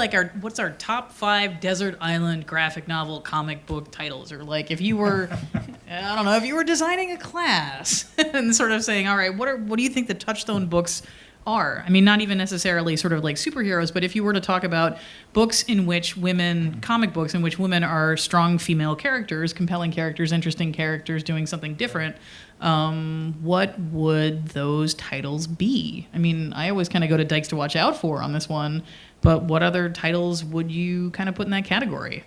what's our top 5 desert island graphic novel comic book titles, or if you were I don't know, if you were designing a class and sort of saying, all right, what do you think the touchstone books are? I mean, not even necessarily sort of superheroes, but if you were to talk about books in which comic books in which women are strong female characters, compelling characters, interesting characters, doing something different, what would those titles be? I mean, I always kind of go to Dykes to watch out for on this one, but what other titles would you kind of put in that category?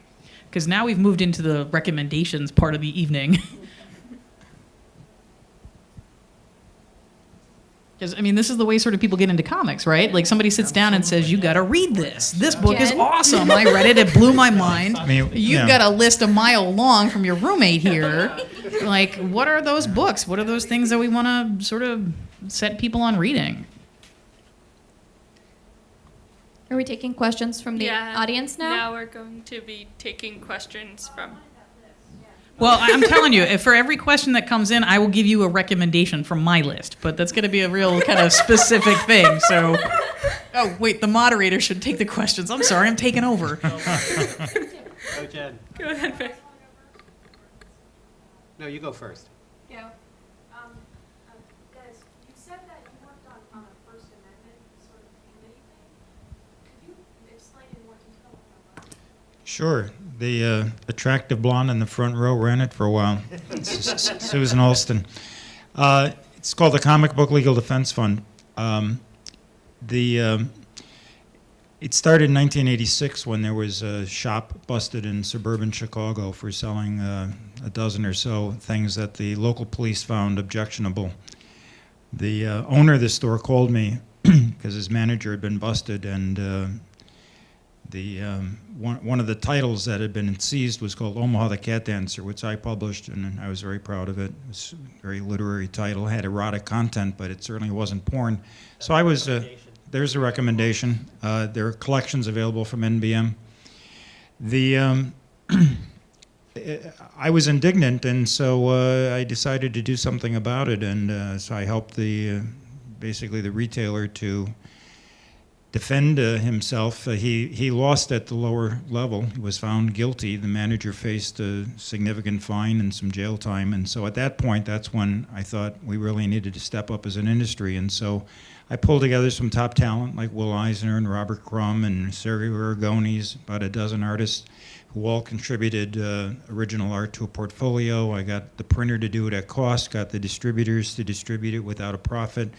Because now we've moved into the recommendations part of the evening. Because, I mean, this is the way sort of people get into comics, right? Somebody sits down and says, you got to read this. This book is awesome. I read it. It blew my mind. You've got a list a mile long from your roommate here. What are those books? What are those things that we want to sort of set people on reading? Are we taking questions from the audience now? Now we're going to be taking questions from... Well, I'm telling you, if for every question that comes in, I will give you a recommendation from my list, but that's going to be a real kind of specific thing. So, oh wait, the moderator should take the questions. I'm sorry, I'm taking over. Go, Jen. Go ahead, Vic. No, you go first. Go. Guys, you said that you worked on a First Amendment sort of committee thing. Could you explain in more detail what that was? Sure. The attractive blonde in the front row ran it for a while. Susan Alston. It's called the Comic Book Legal Defense Fund. It started in 1986 when there was a shop busted in suburban Chicago for selling a dozen or so things that the local police found objectionable. The owner of the store called me because his manager had been busted, and one of the titles that had been seized was called Omaha the Cat Dancer, which I published, and I was very proud of it. It was a very literary title, had erotic content, but it certainly wasn't porn. So I was, there's a recommendation. There are collections available from NBM. I was indignant, and so I decided to do something about it, and so I helped basically the retailer to defend himself. He lost at the lower level. He was found guilty. The manager faced a significant fine and some jail time. And so at that point, that's when I thought we really needed to step up as an industry. And so I pulled together some top talent like Will Eisner and Robert Crumb and Sergio Aragones, about a dozen artists who all contributed original art to a portfolio. I got the printer to do it at cost, got the distributors to distribute it without a profit.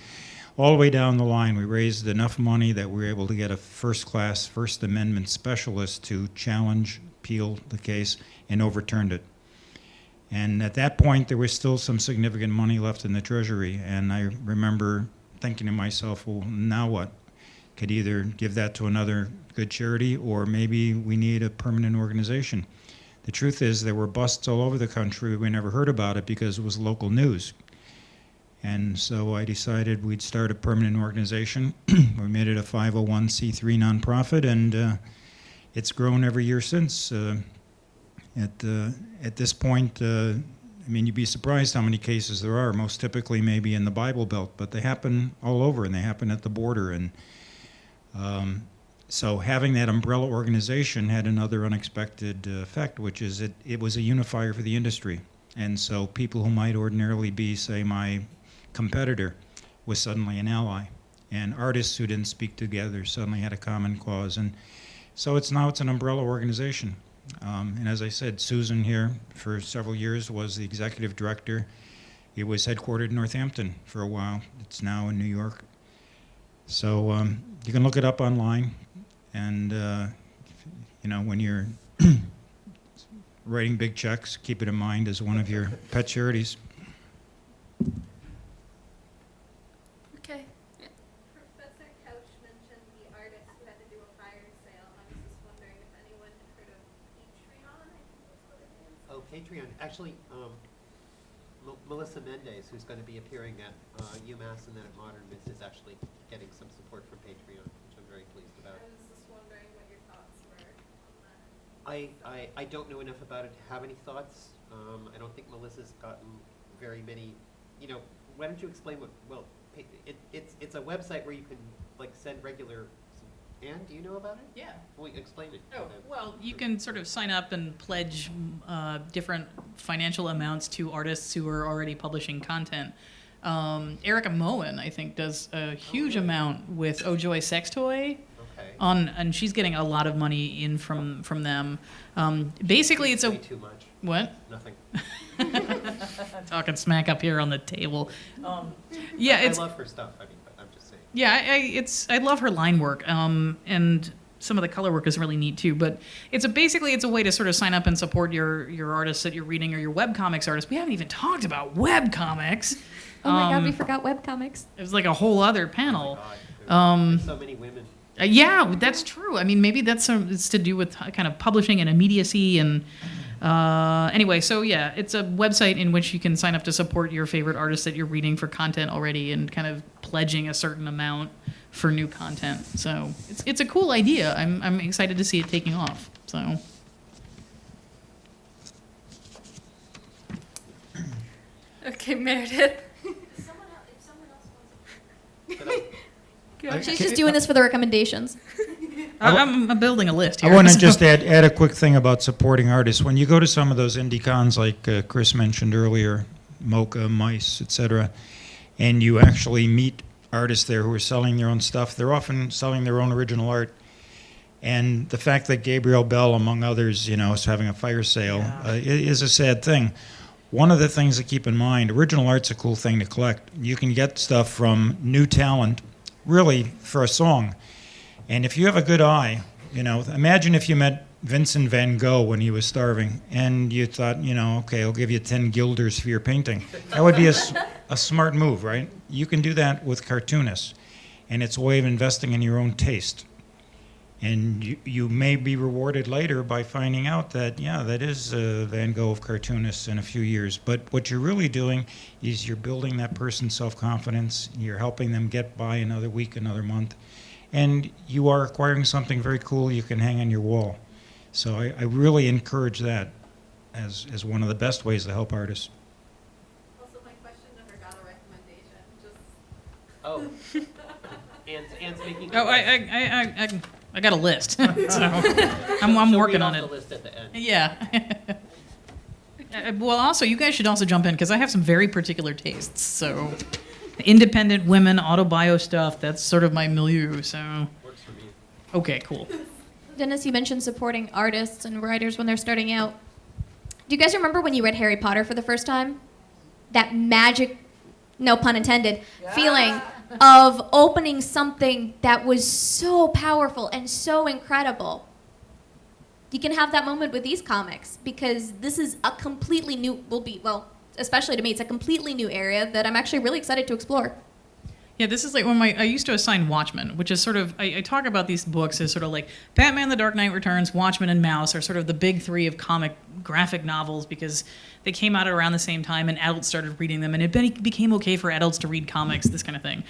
All the way down the line, we raised enough money that we were able to get a first-class First Amendment specialist to challenge, appeal the case, and overturned it. And at that point, there was still some significant money left in the Treasury, and I remember thinking to myself, well, now what? Could either give that to another good charity, or maybe we need a permanent organization. The truth is, there were busts all over the country. We never heard about it because it was local news. And so I decided we'd start a permanent organization. We made it a 501c3 nonprofit, and it's grown every year since. At this point, I mean, you'd be surprised how many cases there are. Most typically maybe in the Bible Belt, but they happen all over, and they happen at the border. And so having that umbrella organization had another unexpected effect, which is it was a unifier for the industry. And so people who might ordinarily be, say, my competitor was suddenly an ally, and artists who didn't speak together suddenly had a common cause. And so it's an umbrella organization. And as I said, Susan here for several years was the executive director. It was headquartered in Northampton for a while. It's now in New York. So you can look it up online, and you know, when you're writing big checks, keep it in mind as one of your pet charities. Okay. Professor Couch mentioned the artist who had to do a fire sale. I was just wondering if anyone had heard of Patreon, I think that's what it is. Oh, Patreon. Actually, Melissa Mendez, who's going to be appearing at UMass and then at Modern Miss, is actually getting some support from Patreon, which I'm very pleased about. I was just wondering what your thoughts were on that. I don't know enough about it to have any thoughts. I don't think Melissa's gotten very many, you know, why don't you explain what, well, it's a website where you can, like, send regular, Anne, do you know about it? Yeah. Well, explain it. Oh, well, you can sort of sign up and pledge different financial amounts to artists who are already publishing content. Erica Moen, I think, does a huge amount with Oh Joy Sex Toy. Okay. And she's getting a lot of money in from them. Basically, it's Way too much. What? Nothing. Talking smack up here on the table. Yeah, it's I love her stuff. I mean, but I'm just saying. yeah. I love her line work. And some of the color work is really neat too. But basically it's a way to sort of sign up and support your artists that you're reading, or your webcomics artists. We haven't even talked about webcomics. Oh my God, we forgot webcomics. It was like a whole other panel. Oh my God. There's so many women. Yeah, that's true. I mean, maybe it's to do with kind of publishing and immediacy. And anyway, so yeah, it's a website in which you can sign up to support your favorite artists that you're reading for content already, and kind of pledging a certain amount for new content. So it's a cool idea. I'm excited to see it taking off. So Okay, Meredith. If someone else wants to. I- She's just doing this for the recommendations. I'm building a list here. I want to so- just add a quick thing about supporting artists. When you go to some of those indie cons, like Chris mentioned earlier, Mocha, Mice, etc., and you actually meet artists there who are selling their own stuff, they're often selling their own original art. And the fact that Gabriel Bell, among others, is having a fire sale is a sad thing. One of the things to keep in mind, original art's a cool thing to collect. You can get stuff from new talent, really, for a song. And if you have a good eye, imagine if you met Vincent van Gogh when he was starving, and you thought, okay, I'll give you 10 guilders for your painting. That would be a smart move, right? You can do that with cartoonists, and it's a way of investing in your own taste. And you may be rewarded later by finding out that, that is Van Gogh of cartoonists in a few years. But what you're really doing is you're building that person's self-confidence, you're helping them get by another week, another month, and you are acquiring something very cool you can hang on your wall. So I really encourage that as one of the best ways to help artists. Also, my question never got a recommendation. Just Oh. Anne's making. Oh, I got a list. So I'm working on it. The list at the end. Yeah. Well, also, you guys should also jump in because I have some very particular tastes. So, independent women, autobio stuff, that's sort of my milieu. So, Works for me. okay, cool. Dennis, you mentioned supporting artists and writers when they're starting out. Do you guys remember when you read Harry Potter for the first time? That magic, no pun intended, feeling of opening something that was so powerful and so incredible. You can have that moment with these comics because this is a completely new, especially to me, it's a completely new area that I'm actually really excited to explore. Yeah, this is like when I used to assign Watchmen, which is sort of, I talk about these books as sort of like Batman, The Dark Knight Returns, Watchmen, and Mouse are sort of the big three of comic graphic novels because they came out around the same time and adults started reading them and it became okay for adults to read comics, this kind of thing.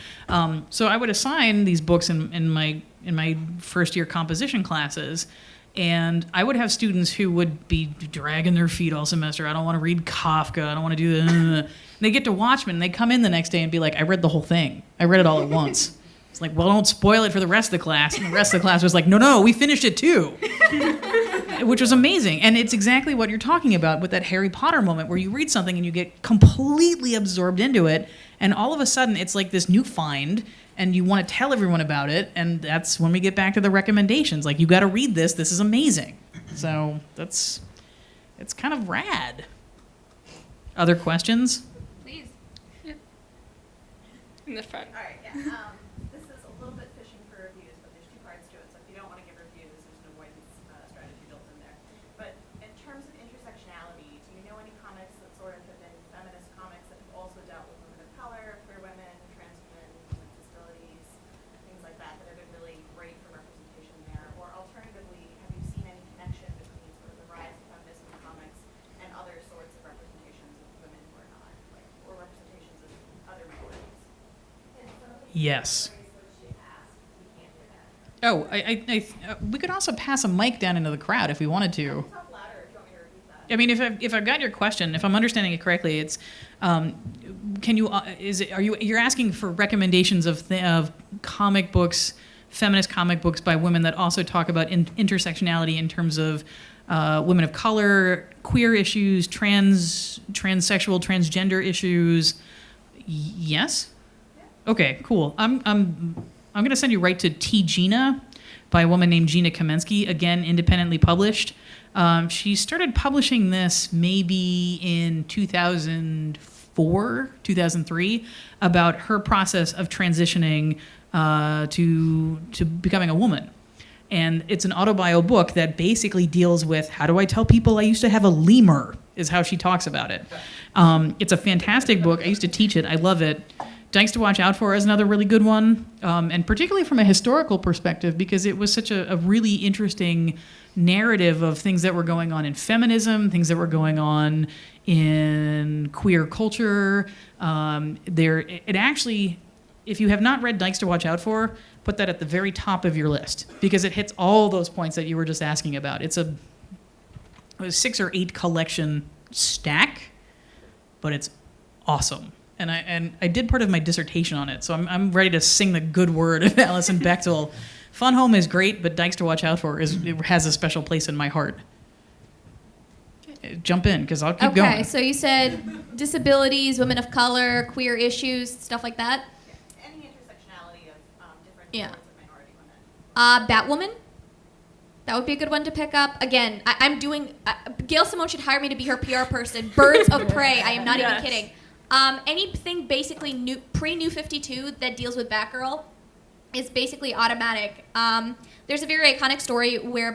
So I would assign these books in my first year composition classes. And I would have students who would be dragging their feet all semester. I don't want to read Kafka. I don't want to do the. They get to Watchmen. And they come in the next day and be like, I read the whole thing. I read it all at once. It's like, well, don't spoil it for the rest of the class. And the rest of the class was like, no, we finished it too. Which was amazing. And it's exactly what you're talking about with that Harry Potter moment where you read something and you get completely absorbed into it. And all of a sudden, it's like this new find. And you want to tell everyone about it, and that's when we get back to the recommendations. Like, you got to read this. This is amazing. So it's kind of rad. Other questions? please. In the front. All right, yeah. This is a little bit fishing for reviews, but there's two parts to it. So if you don't want to give reviews, there's an avoidance strategy built in there. But in terms of intersectionality, do you know any comics that sort of have been feminist comics that have also dealt with women of color, queer women, trans women, women with disabilities, things like that, that have been really great for representation there? Or alternatively, have you seen any connection between sort of the rise of feminism in comics and other sorts of representations of women who are not, like, or representations of other minorities? Yes. Oh, we could also pass a mic down into the crowd if we wanted to. Talk louder if you want me to repeat that. I mean, if I've got your question, if I'm understanding it correctly, it's can you you're asking for recommendations of comic books, feminist comic books by women that also talk about intersectionality in terms of women of color, queer issues, transsexual, transgender issues. Yes. Okay, cool. I'm going to send you right to T. Gina by a woman named Gina Kamensky, again, independently published. She started publishing this maybe in 2004, 2003, about her process of transitioning to becoming a woman. And it's an autobio book that basically deals with how do I tell people I used to have a lemur, is how she talks about it. It's a fantastic book. I used to teach it. I love it. Dykes to Watch Out For is another really good one, and particularly from a historical perspective because it was such a really interesting narrative of things that were going on in feminism, things that were going on in queer culture. It actually, if you have not read Dykes to Watch Out For, put that at the very top of your list because it hits all those points that you were just asking about. It's a 6 or 8 collection stack, but it's awesome. And I did part of my dissertation on it, so I'm ready to sing the good word of Alison Bechtel. Fun Home is great, but Dykes to Watch Out For it has a special place in my heart. Jump in, because I'll keep going. Okay, so you said disabilities, women of color, queer issues, stuff like that. Yeah, any intersectionality of different Yeah. sorts of minority women. Batwoman. That would be a good one to pick up. Again, I'm doing. Gail Simone should hire me to be her PR person. Birds of Prey. I am not even kidding. Anything basically pre-New 52 that deals with Batgirl is basically automatic. There's a very iconic story where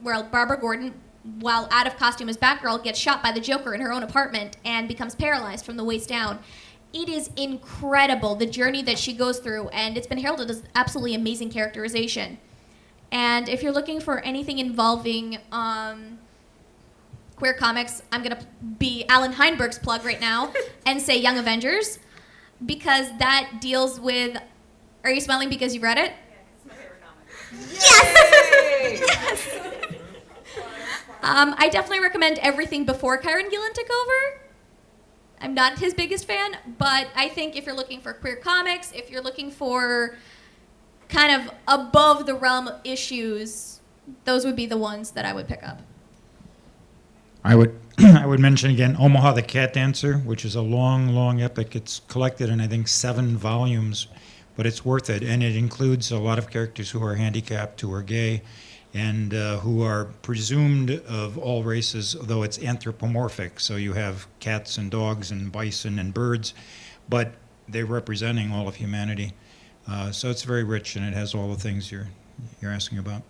Barbara Gordon, while out of costume as Batgirl, gets shot by the Joker in her own apartment and becomes paralyzed from the waist down. It is incredible, the journey that she goes through, and it's been heralded as absolutely amazing characterization. And if you're looking for anything involving queer comics, I'm going to be Alan Heinberg's plug right now and say Young Avengers, because that deals with... Are you smiling because you read it? Yeah, it's my favorite comic. Yes! I definitely recommend everything before Kieron Gillen took over. I'm not his biggest fan, but I think if you're looking for queer comics, if you're looking for kind of above the realm issues, those would be the ones that I would pick up. I would mention again Omaha the Cat Dancer, which is a long epic. It's collected in, I think, 7 volumes, but it's worth it. And it includes a lot of characters who are handicapped, who are gay, and who are presumed of all races, though it's anthropomorphic. So you have cats and dogs and bison and birds, but they're representing all of humanity. So it's very rich, and it has all the things you're asking about.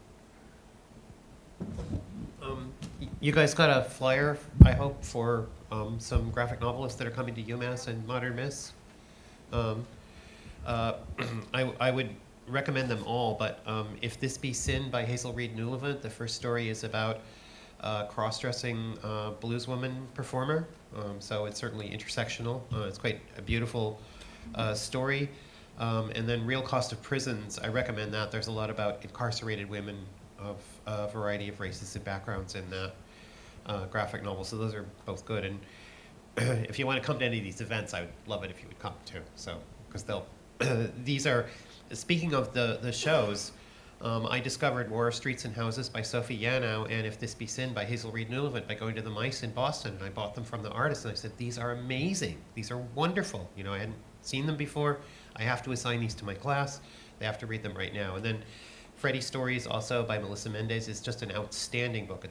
You guys got a flyer, I hope, for some graphic novelists that are coming to UMass and Modern Miss. I would recommend them all, but If This Be Sin by Hazel Reed Newlevant, the first story is about a cross-dressing blueswoman performer, so it's certainly intersectional. It's quite a beautiful story. And then Real Cost of Prisons, I recommend that. There's a lot about incarcerated women of a variety of races and backgrounds in that graphic novel, so those are both good. And if you want to come to any of these events, I would love it if you would come too. So, because they'll, these are, speaking of the shows, I discovered War, Streets and Houses by Sophie Yanow and If This Be Sin by Hazel Reed Newlevant by going to the Mice in Boston, and I bought them from the artist, and I said, these are amazing. These are wonderful. You know, I hadn't seen them before. I have to assign these to my class. They have to read them right now. And then Freddie Stories, also by Melissa Mendez, is just an outstanding book.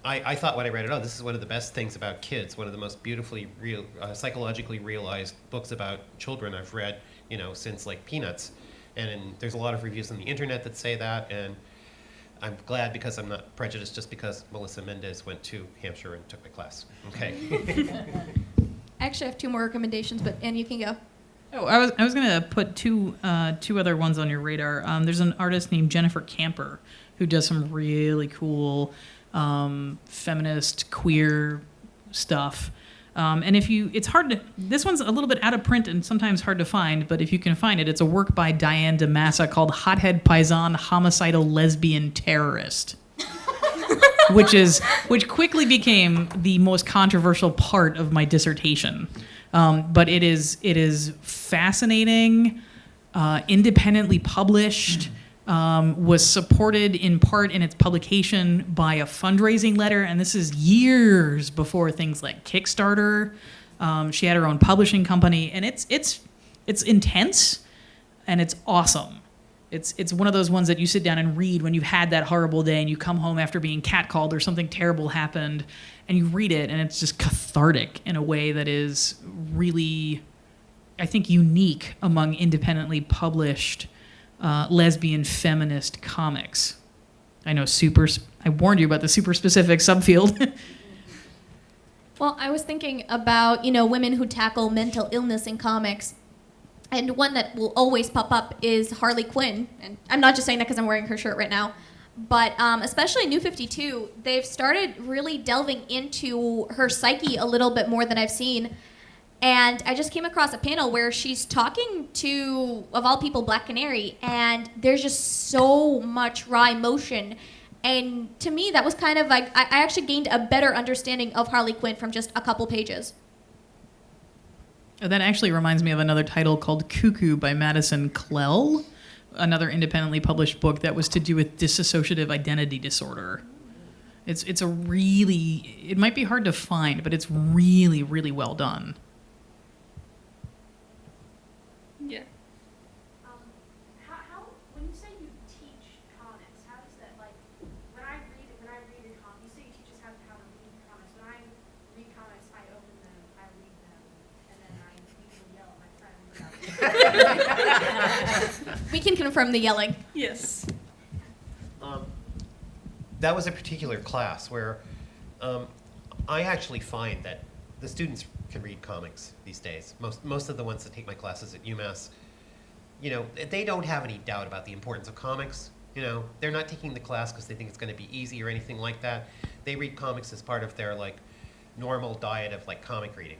I thought when I read it, oh, this is one of the best things about kids, one of the most beautifully real, psychologically realized books about children I've read, you know, since like Peanuts. And there's a lot of reviews on the internet that say that, and I'm glad because I'm not prejudiced just because Melissa Mendez went to Hampshire and took my class. Okay. I actually have 2 more recommendations, but Anne, you can go. Oh, I was gonna put two other ones on your radar. There's an artist named Jennifer Camper who does some really cool feminist queer stuff. And it's hard to, this one's a little bit out of print and sometimes hard to find, but if you can find it, it's a work by Diane DeMassa called Hothead Paisan Homicidal Lesbian Terrorist. which quickly became the most controversial part of my dissertation. But it is fascinating, independently published, was supported in part in its publication by a fundraising letter, and this is years before things like Kickstarter. She had her own publishing company, and it's intense, and it's awesome. It's one of those ones that you sit down and read when you've had that horrible day and you come home after being catcalled or something terrible happened, and you read it, and it's just cathartic in a way that is really, I think, unique among independently published lesbian feminist comics. I know I warned you about the super specific subfield. Well, I was thinking about, women who tackle mental illness in comics. And one that will always pop up is Harley Quinn. And I'm not just saying that because I'm wearing her shirt right now. But especially New 52, they've started really delving into her psyche a little bit more than I've seen. And I just came across a panel where she's talking to, of all people, Black Canary. And there's just so much raw emotion. And to me, that was kind of like, I actually gained a better understanding of Harley Quinn from just a couple pages. Oh, that actually reminds me of another title called Cuckoo by Madison Clell, another independently published book that was to do with dissociative identity disorder. It's a really, it might be hard to find, but it's really, really well done. Yeah. How when you say you teach comics, how does that like when I read a comic, you say you teach us how to read comics. When I read comics, I open them, I read them, and then I usually yell at my friends about We can confirm the yelling. Yes. That was a particular class where I actually find that the students can read comics these days. Most of the ones that take my classes at UMass, they don't have any doubt about the importance of comics. They're not taking the class because they think it's going to be easy or anything like that. They read comics as part of their normal diet of comic reading.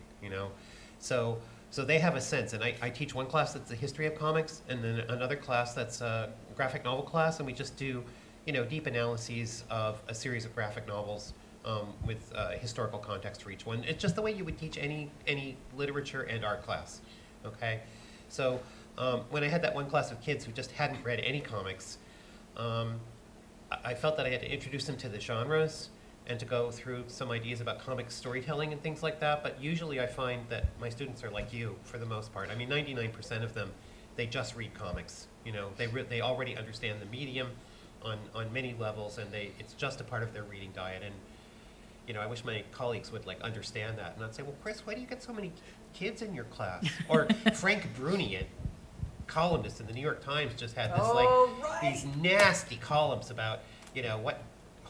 So they have a sense, and I teach one class that's the history of comics, and then another class that's a graphic novel class, and we just do deep analyses of a series of graphic novels with historical context for each one. It's just the way you would teach any literature and art class, okay? So when I had that one class of kids who just hadn't read any comics, I felt that I had to introduce them to the genres and to go through some ideas about comic storytelling and things like that. But usually I find that my students are like you for the most part. I mean, 99% of them, they just read comics. They already understand the medium on many levels, and it's just a part of their reading diet. And I wish my colleagues would understand that. And I'd say, well, Chris, why do you get so many kids in your class? Or Frank Bruni, a columnist in the New York Times, just had this these nasty columns about what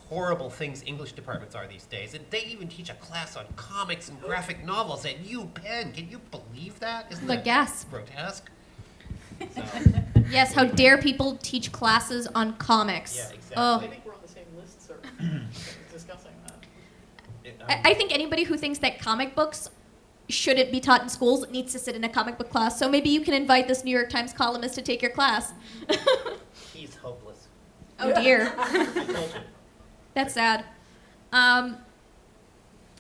horrible things English departments are these days. And they even teach a class on comics and graphic novels at UPenn. Can you believe that? Isn't that gasp. grotesque? So, Yes, how dare people teach classes on comics? yeah, exactly. Oh. I think we're on the same list, sir, discussing that. I think anybody who thinks that comic books shouldn't be taught in schools needs to sit in a comic book class. So maybe you can invite this New York Times columnist to take your class. He's hopeless. Oh dear. I told you. That's sad. I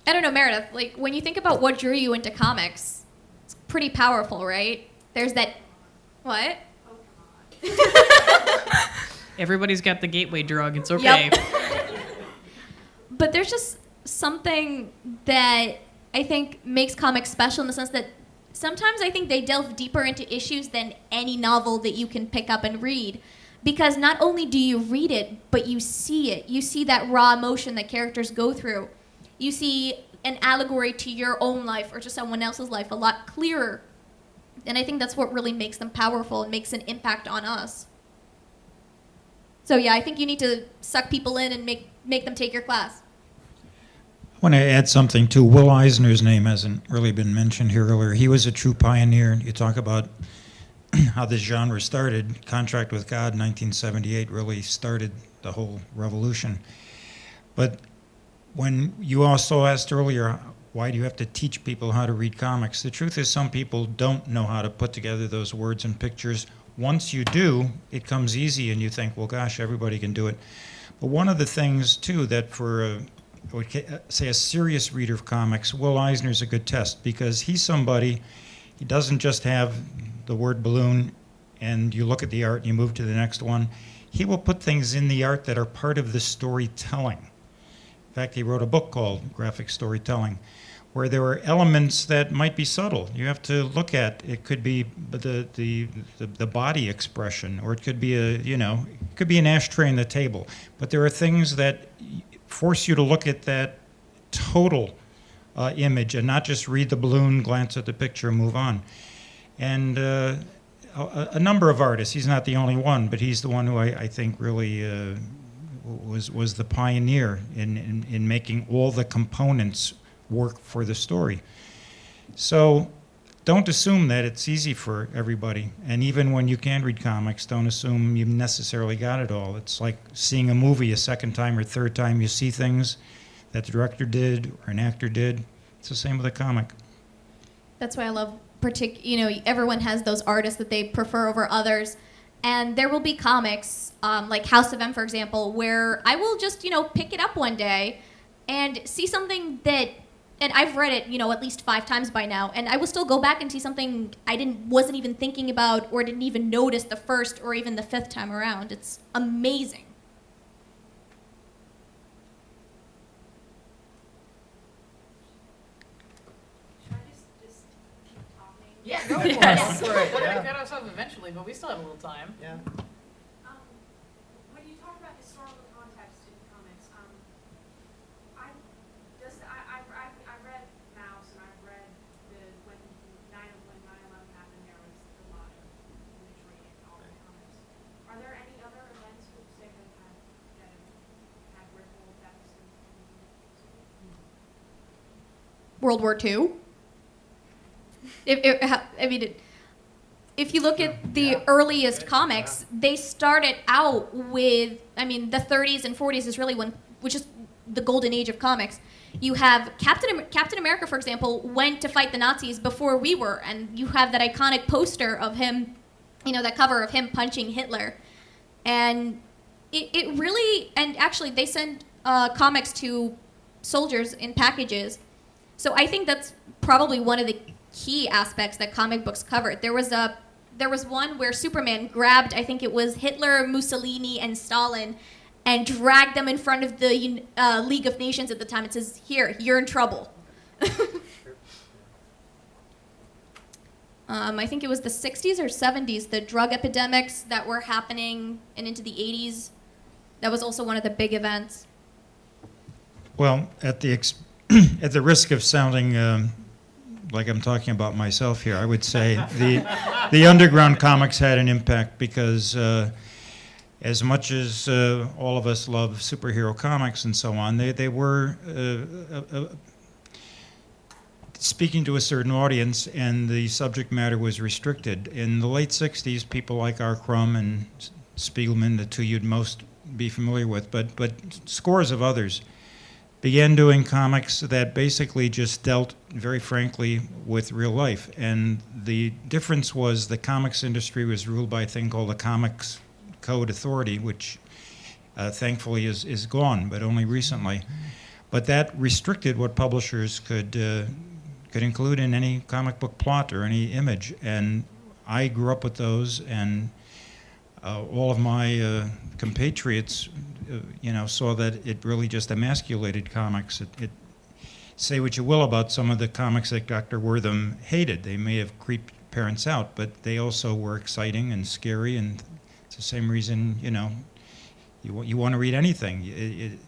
don't know, Meredith, when you think about what drew you into comics, it's pretty powerful, right? There's that, what? Everybody's got the gateway drug. It's okay. Yep. But there's just something that I think makes comics special in the sense that sometimes I think they delve deeper into issues than any novel that you can pick up and read. Because not only do you read it, but you see it. You see that raw emotion that characters go through. You see an allegory to your own life or to someone else's life a lot clearer. And I think that's what really makes them powerful and makes an impact on us. So yeah, I think you need to suck people in and make them take your class. I want to add something too. Will Eisner's name hasn't really been mentioned here earlier. He was a true pioneer. You talk about how this genre started. Contract with God in 1978 really started the whole revolution. But when you also asked earlier, why do you have to teach people how to read comics? The truth is some people don't know how to put together those words and pictures. Once you do, it comes easy and you think, well, gosh, everybody can do it. But one of the things, too, that for, I would say, a serious reader of comics, Will Eisner's a good test because he's somebody, he doesn't just have the word balloon and you look at the art and you move to the next one. He will put things in the art that are part of the storytelling. In fact, he wrote a book called Graphic Storytelling, where there are elements that might be subtle. You have to look at. It could be the body expression, or it could be it could be an ashtray on the table. But there are things that force you to look at that total image and not just read the balloon, glance at the picture, and move on. And a number of artists. He's not the only one, but he's the one who I think really was the pioneer in making all the components work for the story. So don't assume that it's easy for everybody. And even when you can read comics, don't assume you've necessarily got it all. It's like seeing a movie a second time or third time. You see things that the director did or an actor did. It's the same with a comic. That's why I love everyone has those artists that they prefer over others. And there will be comics, like House of M, for example, where I will just, pick it up one day and see something that and I've read it, at least 5 times by now, and I will still go back and see something I wasn't even thinking about or didn't even notice the first or even the 5th time around. It's amazing. Should I just keep talking? Yeah, go for it. Yes. Go for it. We're gonna cut us off eventually, but we still have a little time. Yeah. When you talk about historical context in comics, I read Mouse and I've read when 9/11 happened, there was a lot of imagery in all the comics. Are there any other events that say that have ripple effects in World War II. If you look at the earliest comics, they started out with, the 30s and 40s is really which is the golden age of comics. You have Captain America, for example, went to fight the Nazis before we were, and you have that iconic poster of him, that cover of him punching Hitler. And it really, and actually they send comics to soldiers in packages. So I think that's probably one of the key aspects that comic books covered. There was one where Superman grabbed, I think it was Hitler, Mussolini, and Stalin, and dragged them in front of the League of Nations at the time. It says, "Here, you're in trouble." I think it was the 60s or 70s, the drug epidemics that were happening and into the 80s. That was also one of the big events. Well, at the risk of sounding like I'm talking about myself here, I would say the underground comics had an impact because as much as all of us love superhero comics and so on, they were speaking to a certain audience, and the subject matter was restricted. In the late 60s, people like R. Crumb and Spiegelman, the two you'd most be familiar with, but scores of others, began doing comics that basically just dealt, very frankly, with real life. And the difference was the comics industry was ruled by a thing called the Comics Code Authority, which thankfully is gone, but only recently. But that restricted what publishers could include in any comic book plot or any image. And I grew up with those, and all of my compatriots saw that it really just emasculated comics. Say what you will about some of the comics that Dr. Wortham hated. They may have creeped parents out, but they also were exciting and scary, and it's the same reason, you want to read anything.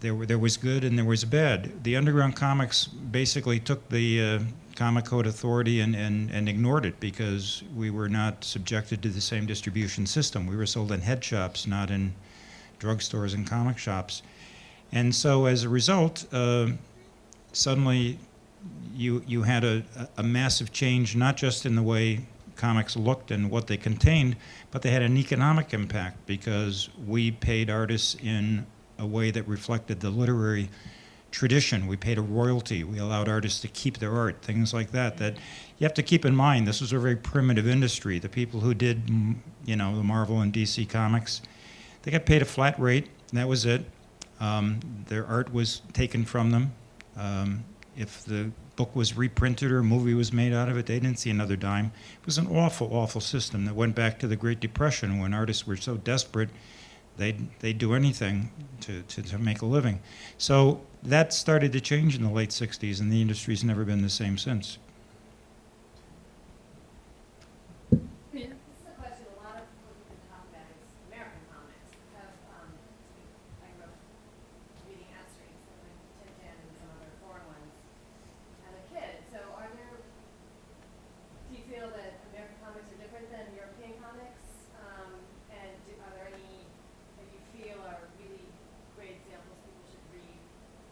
There was good and there was bad. The underground comics basically took the Comic Code Authority and ignored it because we were not subjected to the same distribution system. We were sold in head shops, not in drugstores and comic shops. And so as a result, suddenly you had a massive change, not just in the way comics looked and what they contained, but they had an economic impact because we paid artists in a way that reflected the literary tradition. We paid a royalty. We allowed artists to keep their art, things like that. That you have to keep in mind, this was a very primitive industry. The people who did, the Marvel and DC comics, they got paid a flat rate, and that was it. Their art was taken from them. If the book was reprinted or a movie was made out of it, they didn't see another dime. It was an awful, awful system that went back to the Great Depression when artists were so desperate they'd do anything to make a living. So that started to change in the late 60s, and the industry's never been the same since. This is a question a lot of people have been talking about is American comics. Because I grew up reading Asterix and like Tintin and some other foreign ones as a kid. So do you feel that American comics are different than European comics? And are there any that you feel are really great examples people should read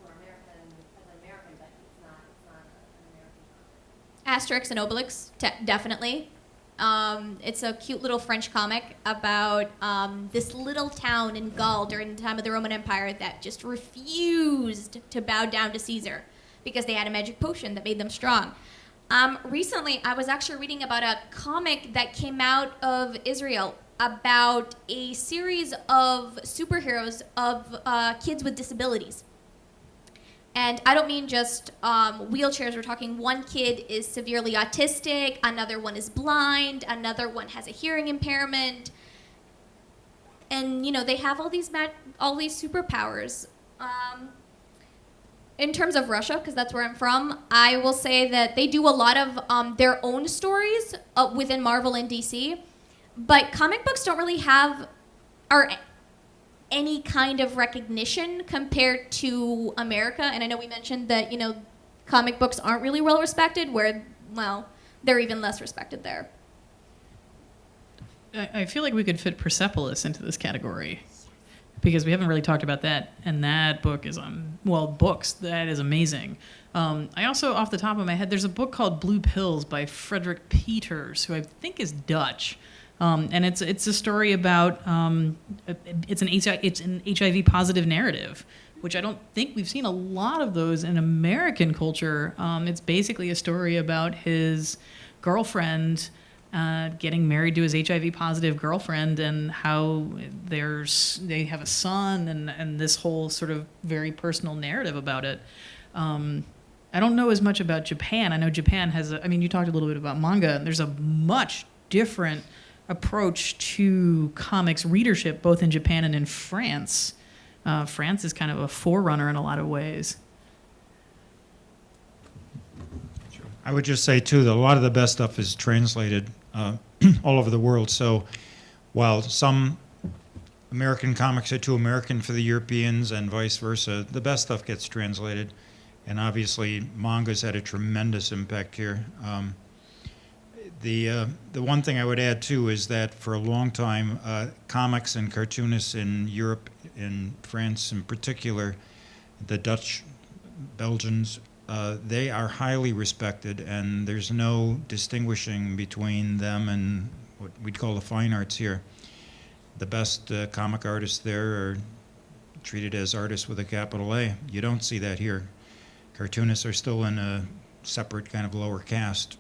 for American, as an American, but it's not an American comic? Asterix and Obelix, definitely. It's a cute little French comic about this little town in Gaul during the time of the Roman Empire that just refused to bow down to Caesar because they had a magic potion that made them strong. Recently, I was actually reading about a comic that came out of Israel about a series of superheroes of kids with disabilities. And I don't mean just wheelchairs. We're talking one kid is severely autistic, another one is blind, another one has a hearing impairment. And, you know, they have all these superpowers. In terms of Russia, because that's where I'm from, I will say that they do a lot of their own stories within Marvel and DC. But comic books don't really have any kind of recognition compared to America. And I know we mentioned that, you know, comic books aren't really well respected, where, well, they're even less respected there. I feel like we could fit Persepolis into this category because we haven't really talked about that. And that book is books. That is amazing. I also, off the top of my head, there's a book called Blue Pills by Frederick Peters, who I think is Dutch. And it's a story about it's an HIV positive narrative, which I don't think we've seen a lot of those in American culture. It's basically a story about his girlfriend getting married to his HIV positive girlfriend, and how they have a son, and this whole sort of very personal narrative about it. I don't know as much about Japan. I know Japan has you talked a little bit about manga, and there's a much different approach to comics readership, both in Japan and in France. France is kind of a forerunner in a lot of ways. I would just say, too, that a lot of the best stuff is translated all over the world. So while some American comics are too American for the Europeans and vice versa, the best stuff gets translated. And obviously, manga's had a tremendous impact here. The one thing I would add, too, is that for a long time, comics and cartoonists in Europe, in France in particular, the Dutch, Belgians, they are highly respected, and there's no distinguishing between them and what we'd call the fine arts here. The best comic artists there are treated as artists with a capital A. You don't see that here. Cartoonists are still in a separate kind of lower caste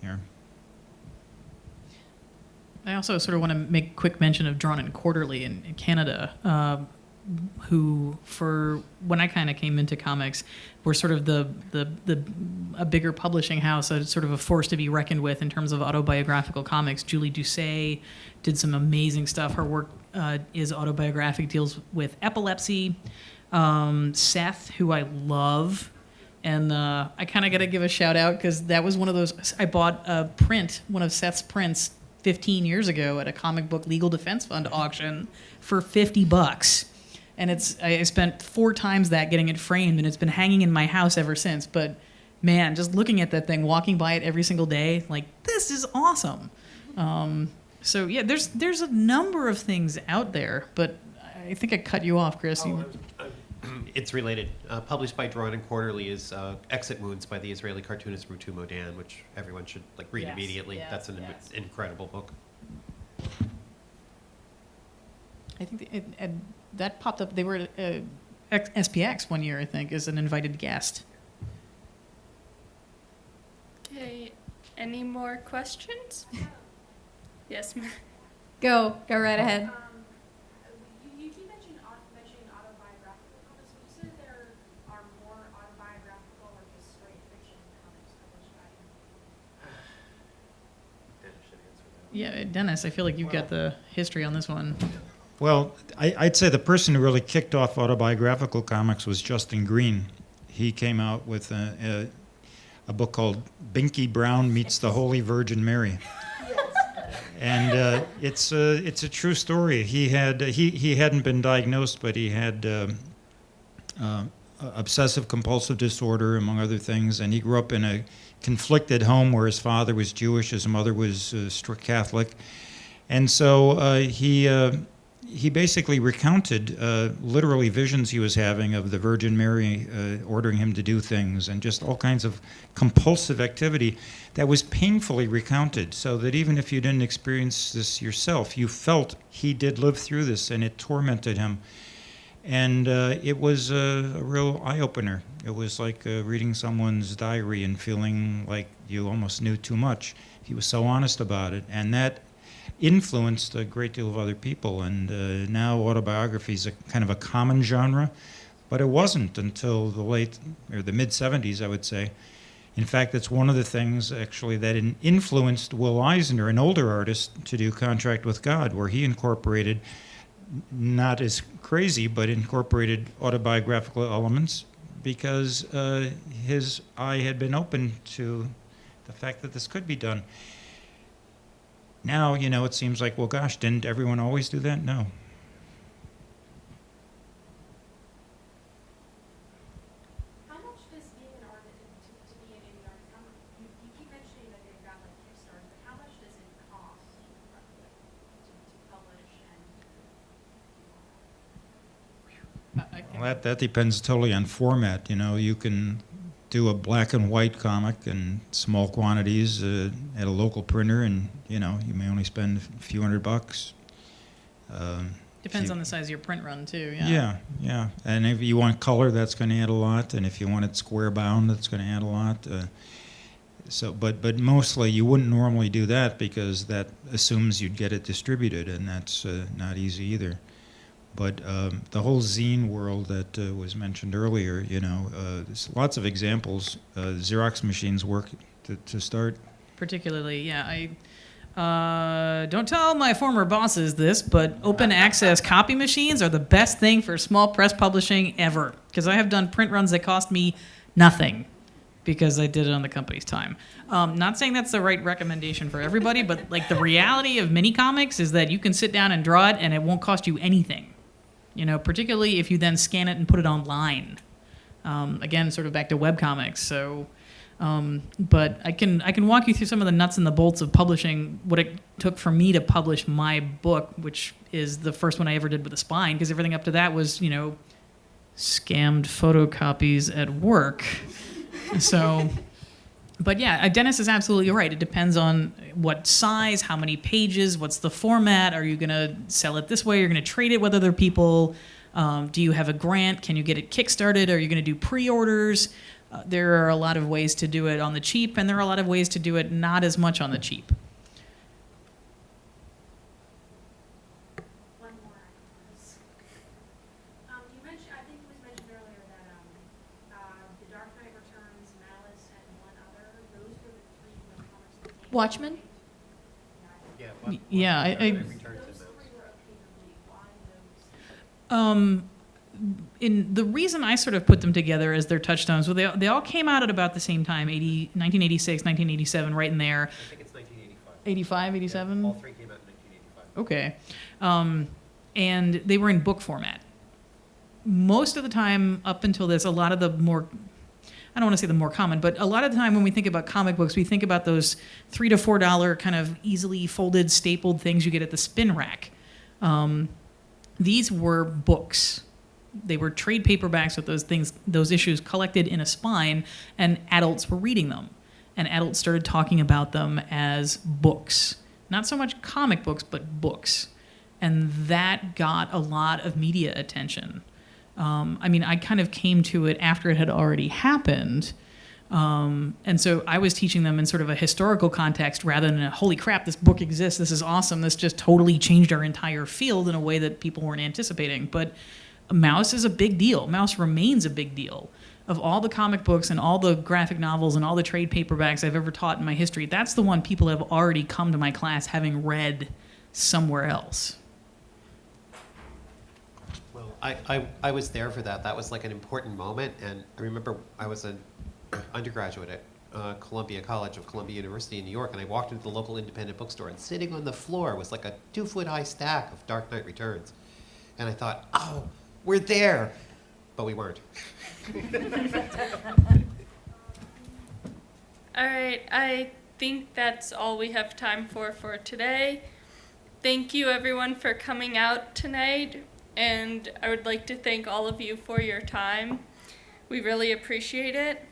here. I also sort of want to make quick mention of Drawn and Quarterly in Canada, who, for when I kind of came into comics, were sort of a bigger publishing house, sort of a force to be reckoned with in terms of autobiographical comics. Julie Doucet did some amazing stuff. Her work is autobiographic, deals with epilepsy. Seth, who I love, and I kind of got to give a shout out because that was one of those. I bought a print, one of Seth's prints, 15 years ago at a comic book legal defense fund auction for $50. And I spent 4 times that getting it framed, and it's been hanging in my house ever since. But man, just looking at that thing, walking by it every single day, like, this is awesome. So yeah, there's a number of things out there, but I think I cut you off, Chris. It's related. Published by Drawn and Quarterly is Exit Wounds by the Israeli cartoonist Rutu Modan, which everyone should read Yes, immediately. yes, That's an yes. incredible book. I think that popped up. They were at SPX one year, I think, as an invited guest. Okay, any more questions? Yes, ma'am. Go right ahead. You keep mentioning autobiographical comics. Would you say there are more autobiographical or just straight fiction comics published by you? Yeah, Dennis, I feel like you've got the history on this one. Well, I'd say the person who really kicked off autobiographical comics was Justin Green. He came out with a book called Binky Brown Meets the Holy Virgin Mary. And it's a true story. He hadn't been diagnosed, but he had obsessive compulsive disorder, among other things, and he grew up in a conflicted home where his father was Jewish, his mother was strict Catholic, and so he basically recounted literally visions he was having of the Virgin Mary ordering him to do things, and just all kinds of compulsive activity that was painfully recounted, so that even if you didn't experience this yourself, you felt he did live through this, and it tormented him. And it was a real eye-opener. It was like reading someone's diary and feeling like you almost knew too much. He was so honest about it, and that influenced a great deal of other people. And now autobiography is a kind of a common genre, But it wasn't until the late, or the mid-'70s, I would say. In fact, it's one of the things, actually, that influenced Will Eisner, an older artist, to do Contract with God, where he incorporated, not as crazy, but incorporated autobiographical elements, because his eye had been open to the fact that this could be done. Now, it seems like, well, gosh, didn't everyone always do that? No. How much does being an artist, to be an indie artist, you keep mentioning that they've got like Kickstarter, but how much does it cost roughly to publish and Well, that depends totally on format. You can do a black and white comic in small quantities at a local printer, and you may only spend a few $100. Depends on the size of your print run too. Yeah. Yeah. And if you want color, that's going to add a lot, and if you want it square bound, that's going to add a lot. But mostly you wouldn't normally do that because that assumes you'd get it distributed, and that's not easy either. But the whole zine world that was mentioned earlier, there's lots of examples. Xerox machines work to start. Particularly, yeah. Don't tell my former bosses this, but open access copy machines are the best thing for small press publishing ever. Because I have done print runs that cost me nothing because I did it on the company's time. Not saying that's the right recommendation for everybody, but like the reality of mini comics is that you can sit down and draw it and it won't cost you anything. Particularly if you then scan it and put it online. Again, sort of back to webcomics. So, but I can walk you through some of the nuts and the bolts of publishing, what it took for me to publish my book, which is the first one I ever did with a spine, because everything up to that was, scammed photocopies at work. So, but yeah, Dennis is absolutely right. It depends on what size, how many pages, what's the format. Are you going to sell it this way? You're going to trade it with other people? Do you have a grant? Can you get it kickstarted? Are you going to do pre-orders? There are a lot of ways to do it on the cheap, and there are a lot of ways to do it not as much on the cheap. one more? You mentioned, I think it was mentioned earlier that The Dark Knight Returns, Malice, and one other, those were the three webcomics that came. Watchmen? Yeah, Those three were okay for me. Why those? In the reason I sort of put them together as their touchstones, well, they all came out at about the same time, 1986, 1987, right in there. I think it's 1985. 85, 87? Yeah, all three came out in 1985. Okay. And they were in book format. Most of the time, up until this, a lot of the more, I don't want to say the more common, but a lot of the time when we think about comic books, we think about those $3 to $4 kind of easily folded, stapled things you get at the spin rack. These were books. They were trade paperbacks with those issues collected in a spine, and adults were reading them. And adults started talking about them as books. Not so much comic books, but books. And that got a lot of media attention. I kind of came to it after it had already happened. And so I was teaching them in sort of a historical context rather than a, holy crap, this book exists, this is awesome, this just totally changed our entire field in a way that people weren't anticipating. But Mouse is a big deal. Mouse remains a big deal. Of all the comic books and all the graphic novels and all the trade paperbacks I've ever taught in my history, that's the one people have already come to my class having read somewhere else. Well, I was there for that. That was like an important moment, and I remember I was an undergraduate at Columbia College of Columbia University in New York, and I walked into the local independent bookstore, and sitting on the floor was like a 2-foot-high stack of Dark Knight Returns. And I thought, oh, we're there. But we weren't. All right, I think that's all we have time for today. Thank you everyone for coming out tonight, and I would like to thank all of you for your time. We really appreciate it.